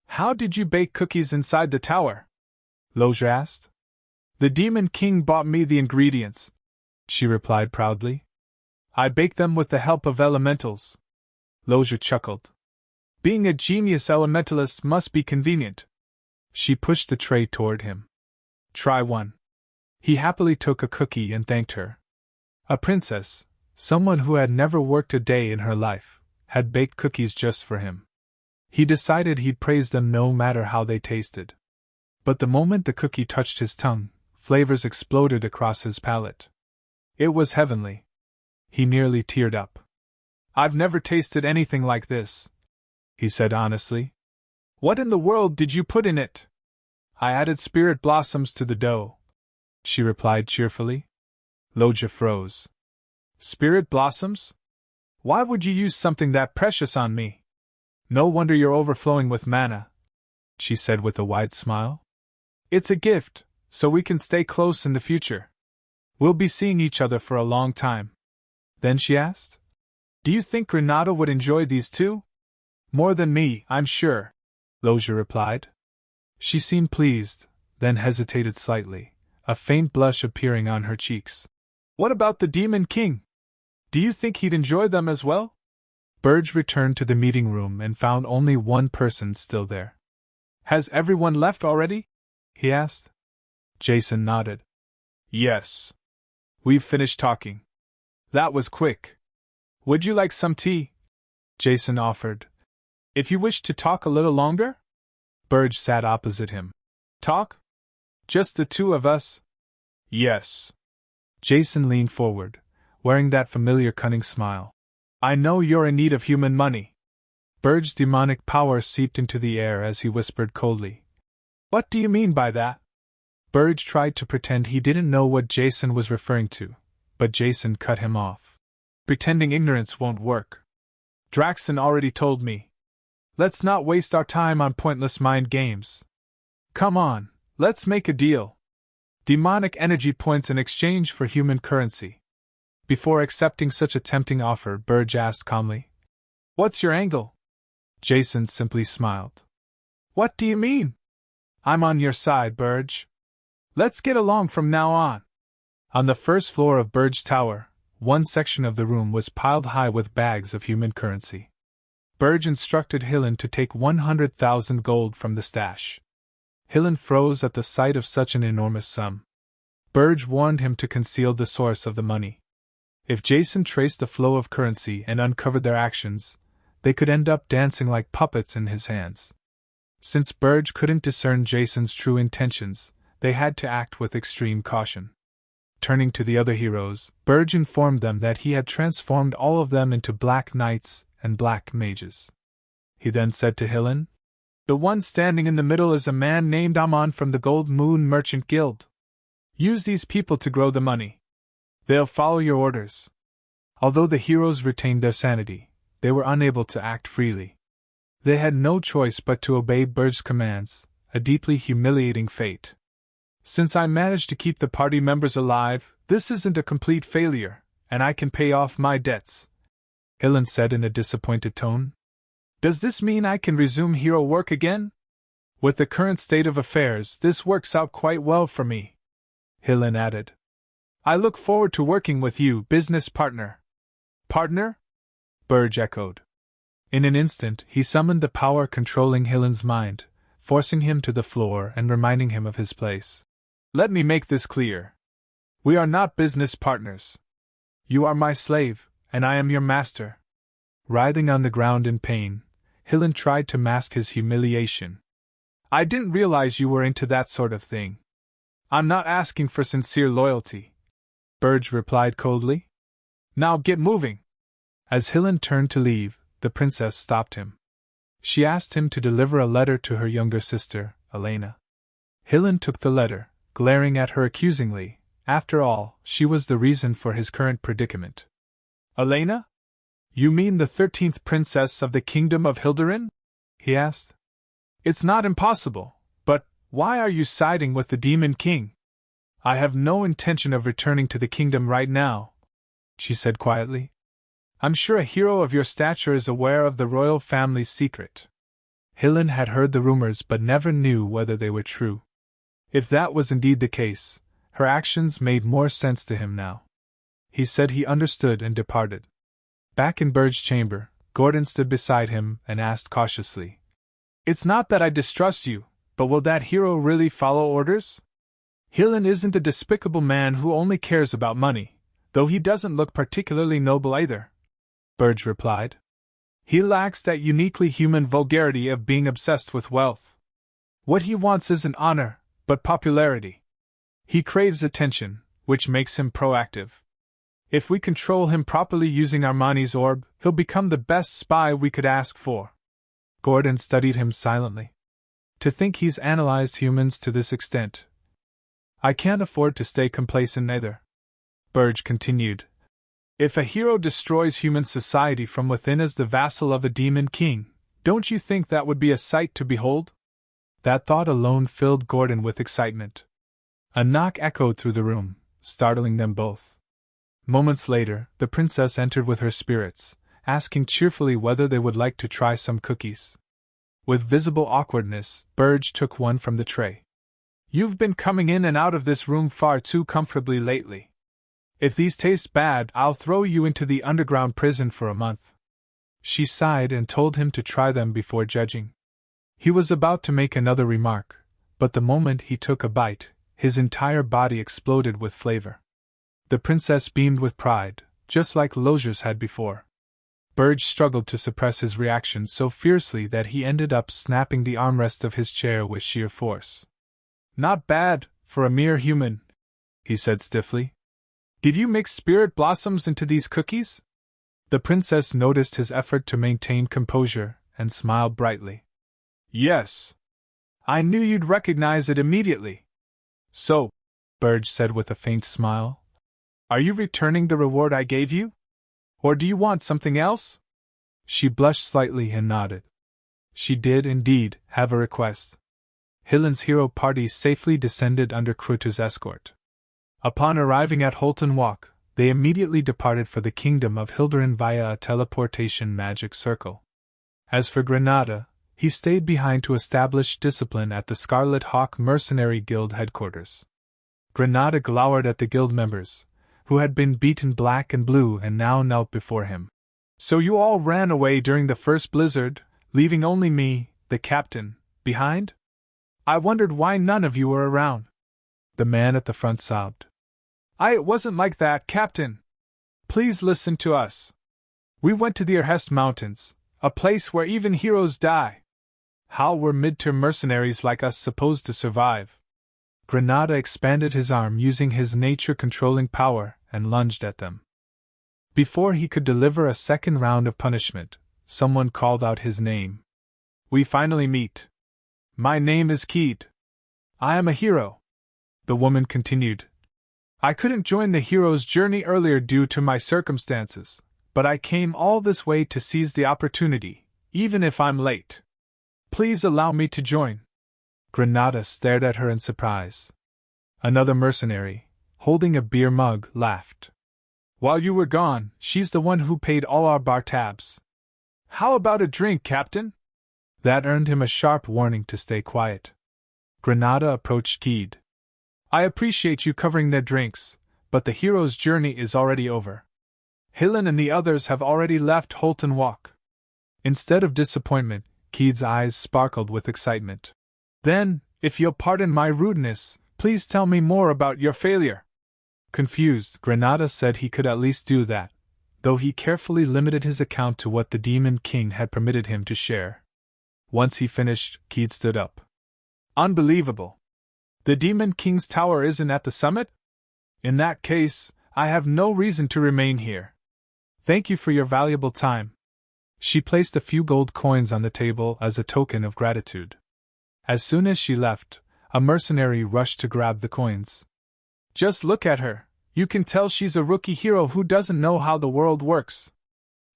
How did you bake cookies inside the tower? Lozure asked. The Demon King bought me the ingredients, she replied proudly. I baked them with the help of elementals. Lozure chuckled. Being a genius elementalist must be convenient. She pushed the tray toward him. Try one. He happily took a cookie and thanked her. A princess, someone who had never worked a day in her life, had baked cookies just for him. He decided he'd praise them no matter how they tasted. But the moment the cookie touched his tongue, flavors exploded across his palate. It was heavenly. He nearly teared up. I've never tasted anything like this, he said honestly. What in the world did you put in it? I added spirit blossoms to the dough, she replied cheerfully. Lozure froze. Spirit blossoms? Why would you use something that precious on me? No wonder you're overflowing with mana, she said with a wide smile. It's a gift, so we can stay close in the future. We'll be seeing each other for a long time. Then she asked, Do you think Renata would enjoy these too? More than me, I'm sure, Lozure replied. She seemed pleased, then hesitated slightly, a faint blush appearing on her cheeks. What about the Demon King? Do you think he'd enjoy them as well? Burge returned to the meeting room and found only one person still there. Has everyone left already? He asked. Jason nodded. Yes. We've finished talking. That was quick. Would you like some tea? Jason offered. If you wish to talk a little longer? Burge sat opposite him. Talk? Just the two of us? Yes. Jason leaned forward, wearing that familiar cunning smile. I know you're in need of human money. Burge's demonic power seeped into the air as he whispered coldly. What do you mean by that? Burge tried to pretend he didn't know what Jason was referring to, but Jason cut him off. Pretending ignorance won't work. Draxon already told me. Let's not waste our time on pointless mind games. Come on, let's make a deal. Demonic energy points in exchange for human currency. Before accepting such a tempting offer, Burge asked calmly, What's your angle? Jason simply smiled. What do you mean? I'm on your side, Burge. Let's get along from now on. On the first floor of Burge's tower, one section of the room was piled high with bags of human currency. Burge instructed Hillen to take 100,000 gold from the stash. Hillen froze at the sight of such an enormous sum. Burge warned him to conceal the source of the money. If Jason traced the flow of currency and uncovered their actions, they could end up dancing like puppets in his hands. Since Burge couldn't discern Jason's true intentions, they had to act with extreme caution. Turning to the other heroes, Burge informed them that he had transformed all of them into black knights and black mages. He then said to Hillen, The one standing in the middle is a man named Amon from the Gold Moon Merchant Guild. Use these people to grow the money. They'll follow your orders. Although the heroes retained their sanity, they were unable to act freely. They had no choice but to obey Burge's commands, a deeply humiliating fate. Since I managed to keep the party members alive, this isn't a complete failure, and I can pay off my debts, Hillen said in a disappointed tone. Does this mean I can resume hero work again? With the current state of affairs, this works out quite well for me, Hyllin added. I look forward to working with you, business partner. Partner? Burge echoed. In an instant, he summoned the power controlling Hyllin's mind, forcing him to the floor and reminding him of his place. Let me make this clear. We are not business partners. You are my slave, and I am your master. Writhing on the ground in pain, Hyllin tried to mask his humiliation. I didn't realize you were into that sort of thing. I'm not asking for sincere loyalty, Burge replied coldly. Now get moving. As Hyllin turned to leave, the princess stopped him. She asked him to deliver a letter to her younger sister, Elena. Hyllin took the letter, glaring at her accusingly. After all, she was the reason for his current predicament. Elena? You mean the 13th princess of the kingdom of Hilderin? He asked. It's not impossible, but why are you siding with the Demon King? I have no intention of returning to the kingdom right now, she said quietly. I'm sure a hero of your stature is aware of the royal family's secret. Hyllin had heard the rumors but never knew whether they were true. If that was indeed the case, her actions made more sense to him now. He said he understood and departed. Back in Burge's chamber, Gordon stood beside him and asked cautiously, It's not that I distrust you, but will that hero really follow orders? Hyllin isn't a despicable man who only cares about money, though he doesn't look particularly noble either, Burge replied. He lacks that uniquely human vulgarity of being obsessed with wealth. What he wants isn't honor, but popularity. He craves attention, which makes him proactive. If we control him properly using Armani's orb, he'll become the best spy we could ask for. Gordon studied him silently. To think he's analyzed humans to this extent. I can't afford to stay complacent either, Burge continued. If a hero destroys human society from within as the vassal of a demon king, don't you think that would be a sight to behold? That thought alone filled Gordon with excitement. A knock echoed through the room, startling them both. Moments later, the princess entered with her spirits, asking cheerfully whether they would like to try some cookies. With visible awkwardness, Burge took one from the tray. You've been coming in and out of this room far too comfortably lately. If these taste bad, I'll throw you into the underground prison for a month. She sighed and told him to try them before judging. He was about to make another remark, but the moment he took a bite, his entire body exploded with flavor. The princess beamed with pride, just like Lozier's had before. Burge struggled to suppress his reaction so fiercely that he ended up snapping the armrest of his chair with sheer force. Not bad, for a mere human, he said stiffly. Did you mix spirit blossoms into these cookies? The princess noticed his effort to maintain composure and smiled brightly. Yes. I knew you'd recognize it immediately. So, Burge said with a faint smile, are you returning the reward I gave you? Or do you want something else? She blushed slightly and nodded. She did indeed have a request. Hyllin's hero party safely descended under Krutu's escort. Upon arriving at Holton Walk, they immediately departed for the kingdom of Hilderin via a teleportation magic circle. As for Granada, he stayed behind to establish discipline at the Scarlet Hawk Mercenary Guild headquarters. Granada glowered at the guild members, who had been beaten black and blue and now knelt before him. So you all ran away during the first blizzard, leaving only me, the captain, behind? I wondered why none of you were around. The man at the front sobbed. It wasn't like that, Captain. Please listen to us. We went to the Erhest Mountains, a place where even heroes die. How were mid-tier mercenaries like us supposed to survive? Granada expanded his arm using his nature-controlling power and lunged at them. Before he could deliver a second round of punishment, someone called out his name. We finally meet. My name is Keed. I am a hero. The woman continued. I couldn't join the hero's journey earlier due to my circumstances, but I came all this way to seize the opportunity, even if I'm late. Please allow me to join. Granada stared at her in surprise. Another mercenary, holding a beer mug, laughed. While you were gone, she's the one who paid all our bar tabs. How about a drink, Captain? That earned him a sharp warning to stay quiet. Granada approached Keed. I appreciate you covering their drinks, but the hero's journey is already over. Hillen and the others have already left Holton Walk. Instead of disappointment, Keed's eyes sparkled with excitement. Then, if you'll pardon my rudeness, please tell me more about your failure. Confused, Granada said he could at least do that, though he carefully limited his account to what the Demon King had permitted him to share. Once he finished, Keed stood up. Unbelievable. The Demon King's tower isn't at the summit? In that case, I have no reason to remain here. Thank you for your valuable time. She placed a few gold coins on the table as a token of gratitude. As soon as she left, a mercenary rushed to grab the coins. Just look at her. You can tell she's a rookie hero who doesn't know how the world works.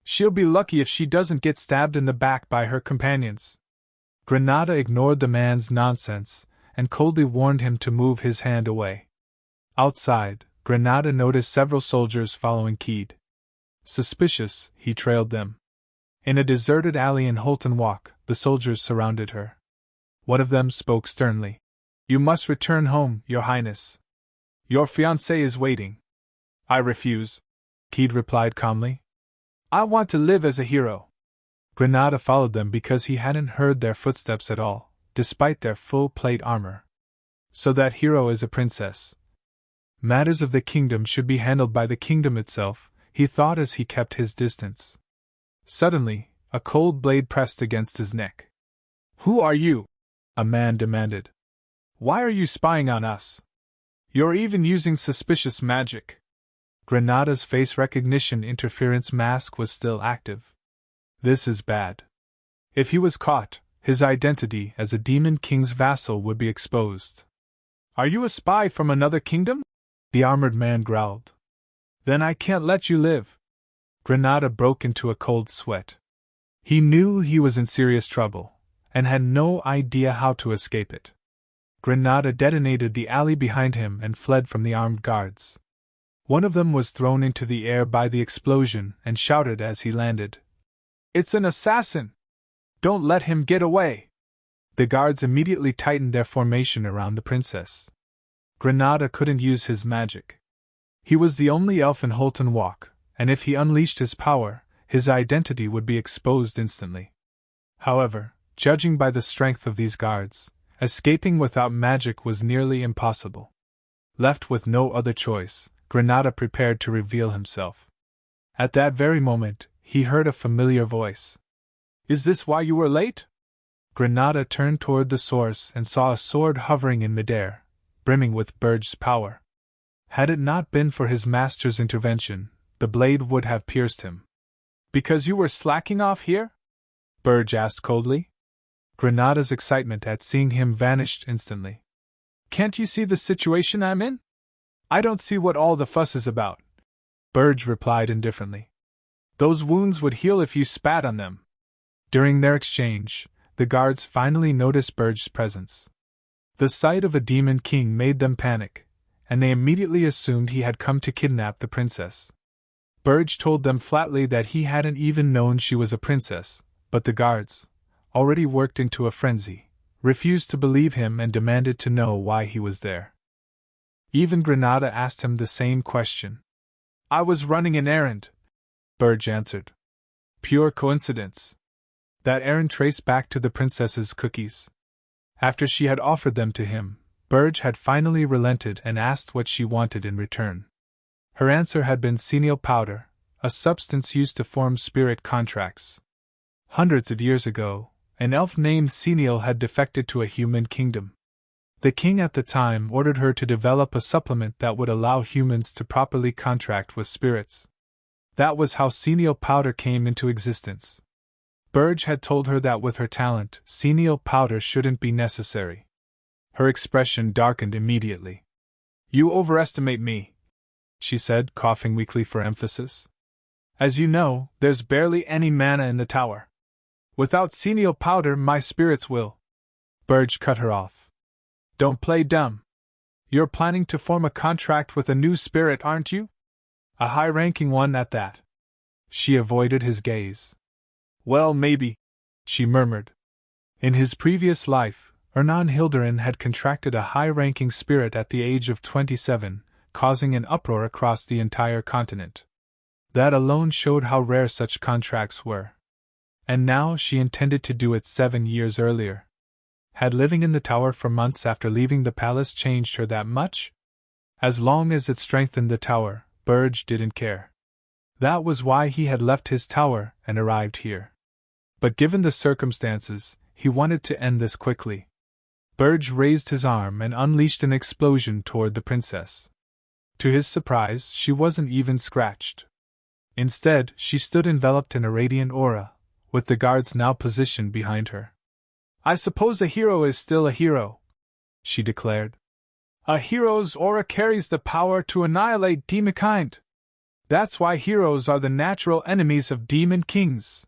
She'll be lucky if she doesn't get stabbed in the back by her companions. Granada ignored the man's nonsense and coldly warned him to move his hand away. Outside, Granada noticed several soldiers following Keed. Suspicious, he trailed them. In a deserted alley in Holton Walk, the soldiers surrounded her. One of them spoke sternly. You must return home, Your Highness. Your fiancé is waiting. I refuse, Keed replied calmly. I want to live as a hero. Granada followed them because he hadn't heard their footsteps at all, despite their full plate armor. So that hero is a princess. Matters of the kingdom should be handled by the kingdom itself, he thought as he kept his distance. Suddenly, a cold blade pressed against his neck. Who are you? A man demanded. Why are you spying on us? You're even using suspicious magic. Granada's face recognition interference mask was still active. This is bad. If he was caught, his identity as a Demon King's vassal would be exposed. Are you a spy from another kingdom? The armored man growled. Then I can't let you live. Granada broke into a cold sweat. He knew he was in serious trouble, and had no idea how to escape it. Granada detonated the alley behind him and fled from the armed guards. One of them was thrown into the air by the explosion and shouted as he landed. It's an assassin! Don't let him get away! The guards immediately tightened their formation around the princess. Granada couldn't use his magic. He was the only elf in Holton Walk, and if he unleashed his power, his identity would be exposed instantly. However, judging by the strength of these guards, escaping without magic was nearly impossible. Left with no other choice, Granada prepared to reveal himself. At that very moment, he heard a familiar voice. Is this why you were late? Granada turned toward the source and saw a sword hovering in midair, brimming with Burge's power. Had it not been for his master's intervention, the blade would have pierced him. Because you were slacking off here? Burge asked coldly. Granada's excitement at seeing him vanished instantly. Can't you see the situation I'm in? I don't see what all the fuss is about, Burge replied indifferently. Those wounds would heal if you spat on them. During their exchange, the guards finally noticed Burge's presence. The sight of a Demon King made them panic, and they immediately assumed he had come to kidnap the princess. Burge told them flatly that he hadn't even known she was a princess, but the guards, already worked into a frenzy, refused to believe him and demanded to know why he was there. Even Granada asked him the same question. I was running an errand, Burge answered. Pure coincidence. That errand traced back to the princess's cookies. After she had offered them to him, Burge had finally relented and asked what she wanted in return. Her answer had been senile powder, a substance used to form spirit contracts. Hundreds of years ago, an elf named Senile had defected to a human kingdom. The king at the time ordered her to develop a supplement that would allow humans to properly contract with spirits. That was how senile powder came into existence. Burge had told her that with her talent, senile powder shouldn't be necessary. Her expression darkened immediately. You overestimate me, she said, coughing weakly for emphasis. As you know, there's barely any mana in the tower. Without senile powder, my spirits will. Burge cut her off. Don't play dumb. You're planning to form a contract with a new spirit, aren't you? A high-ranking one at that. She avoided his gaze. Well, maybe, she murmured. In his previous life, Ernan Hilderin had contracted a high-ranking spirit at the age of 27, causing an uproar across the entire continent. That alone showed how rare such contracts were. And now she intended to do it 7 years earlier. Had living in the tower for months after leaving the palace changed her that much? As long as it strengthened the tower, Burge didn't care. That was why he had left his tower and arrived here. But given the circumstances, he wanted to end this quickly. Burge raised his arm and unleashed an explosion toward the princess. To his surprise, she wasn't even scratched. Instead, she stood enveloped in a radiant aura, with the guards now positioned behind her. I suppose a hero is still a hero, she declared. A hero's aura carries the power to annihilate demonkind. That's why heroes are the natural enemies of demon kings.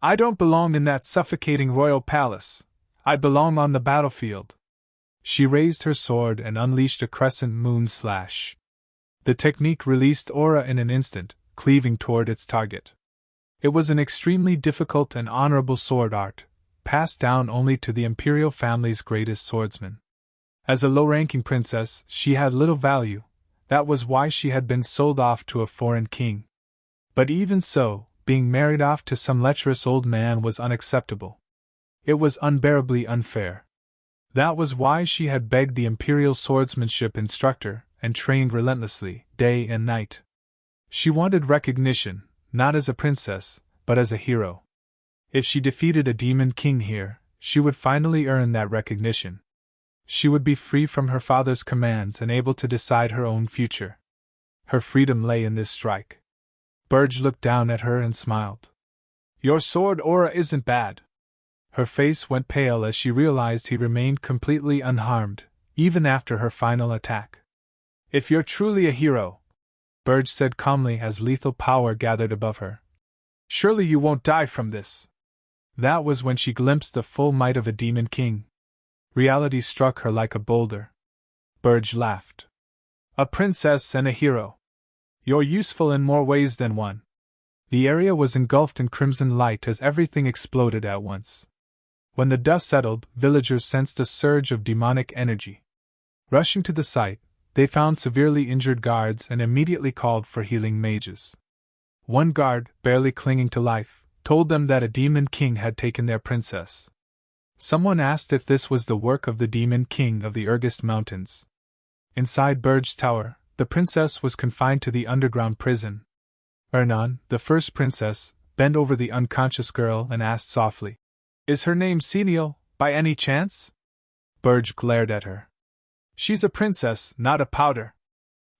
I don't belong in that suffocating royal palace. I belong on the battlefield. She raised her sword and unleashed a crescent moon slash. The technique released aura in an instant, cleaving toward its target. It was an extremely difficult and honorable sword art, passed down only to the imperial family's greatest swordsmen. As a low-ranking princess, she had little value. That was why she had been sold off to a foreign king. But even so, being married off to some lecherous old man was unacceptable. It was unbearably unfair. That was why she had begged the imperial swordsmanship instructor and trained relentlessly, day and night. She wanted recognition, not as a princess, but as a hero. If she defeated a demon king here, she would finally earn that recognition. She would be free from her father's commands and able to decide her own future. Her freedom lay in this strike. Burge looked down at her and smiled. Your sword aura isn't bad. Her face went pale as she realized he remained completely unharmed, even after her final attack. If you're truly a hero, Burge said calmly as lethal power gathered above her, surely you won't die from this. That was when she glimpsed the full might of a demon king. Reality struck her like a boulder. Burge laughed. A princess and a hero. You're useful in more ways than one. The area was engulfed in crimson light as everything exploded at once. When the dust settled, villagers sensed a surge of demonic energy. Rushing to the site, they found severely injured guards and immediately called for healing mages. One guard, barely clinging to life, told them that a demon king had taken their princess. Someone asked if this was the work of the demon king of the Urgist Mountains. Inside Burge's tower, the princess was confined to the underground prison. Ernan, the first princess, bent over the unconscious girl and asked softly, Is her name Senial, by any chance? Burge glared at her. She's a princess, not a powder.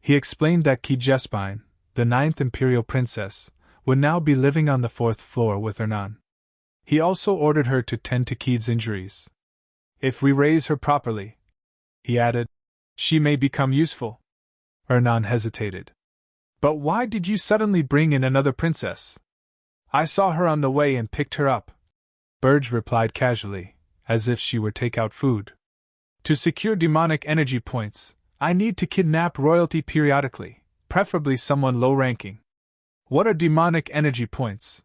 He explained that Kijespine, the 9th imperial princess, would now be living on the 4th floor with Ernan. He also ordered her to tend to Keed's injuries. If we raise her properly, he added, she may become useful. Ernan hesitated. But why did you suddenly bring in another princess? I saw her on the way and picked her up. Burge replied casually, as if she were take-out food. To secure demonic energy points, I need to kidnap royalty periodically, preferably someone low-ranking. What are demonic energy points?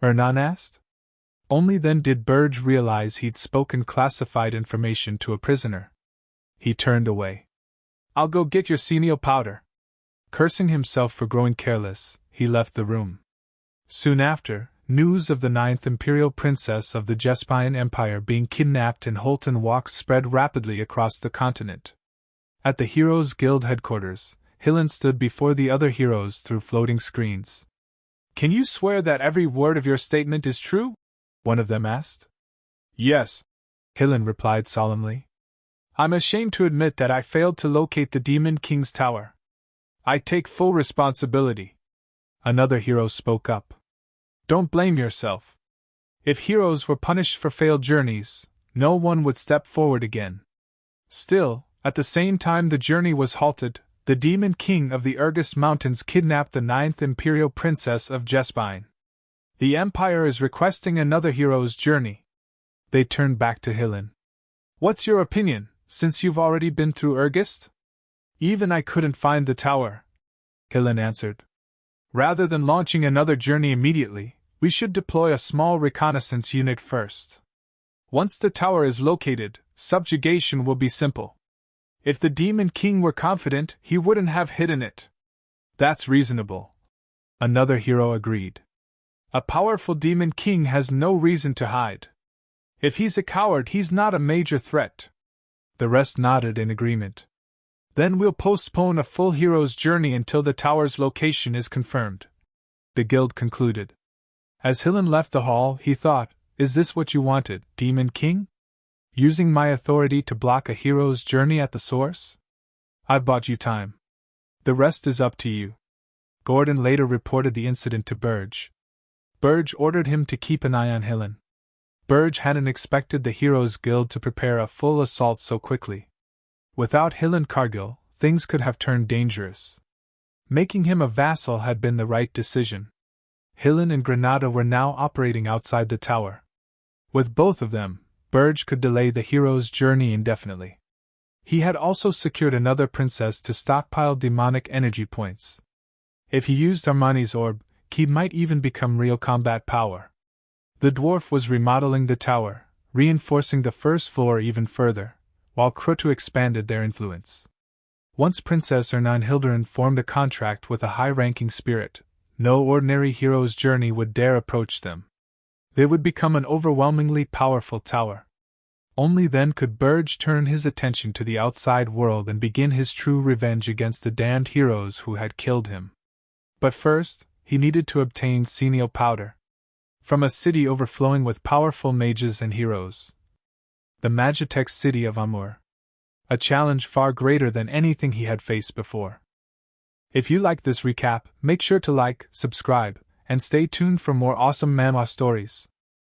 Ernan asked. Only then did Burge realize he'd spoken classified information to a prisoner. He turned away. I'll go get your senile powder. Cursing himself for growing careless, he left the room. Soon after, news of the 9th imperial princess of the Jespian Empire being kidnapped in Holton Walk spread rapidly across the continent. At the Heroes Guild headquarters, Hillen stood before the other heroes through floating screens. Can you swear that every word of your statement is true? One of them asked. Yes, Hillen replied solemnly. I'm ashamed to admit that I failed to locate the Demon King's tower. I take full responsibility. Another hero spoke up. Don't blame yourself. If heroes were punished for failed journeys, no one would step forward again. Still, at the same time the journey was halted, the Demon King of the Urgist Mountains kidnapped the 9th Imperial Princess of Jespine. The Empire is requesting another hero's journey. They turned back to Hillen. What's your opinion, since you've already been through Urgist? Even I couldn't find the tower, Hillen answered. Rather than launching another journey immediately, We should deploy a small reconnaissance unit first. Once the tower is located, subjugation will be simple. If the Demon King were confident, he wouldn't have hidden it. That's reasonable. Another hero agreed. A powerful Demon King has no reason to hide. If he's a coward, he's not a major threat. The rest nodded in agreement. Then we'll postpone a full hero's journey until the tower's location is confirmed. The guild concluded. As Hillen left the hall, he thought, is this what you wanted, Demon King? Using my authority to block a hero's journey at the source? I've bought you time. The rest is up to you. Gordon later reported the incident to Burge. Burge ordered him to keep an eye on Hillen. Burge hadn't expected the Heroes Guild to prepare a full assault so quickly. Without Hillen Cargill, things could have turned dangerous. Making him a vassal had been the right decision. Hillen and Granada were now operating outside the tower. With both of them, Burge could delay the hero's journey indefinitely. He had also secured another princess to stockpile demonic energy points. If he used Armani's orb, he might even become real combat power. The dwarf was remodeling the tower, reinforcing the first floor even further, while Krotu expanded their influence. Once Princess Ernanhilderin formed a contract with a high-ranking spirit, no ordinary hero's journey would dare approach them. They would become an overwhelmingly powerful tower. Only then could Burge turn his attention to the outside world and begin his true revenge against the damned heroes who had killed him. But first, he needed to obtain Senile powder from a city overflowing with powerful mages and heroes. The Magitech city of Amur. A challenge far greater than anything he had faced before. If you like this recap, make sure to like, subscribe, and stay tuned for more awesome manhwa stories.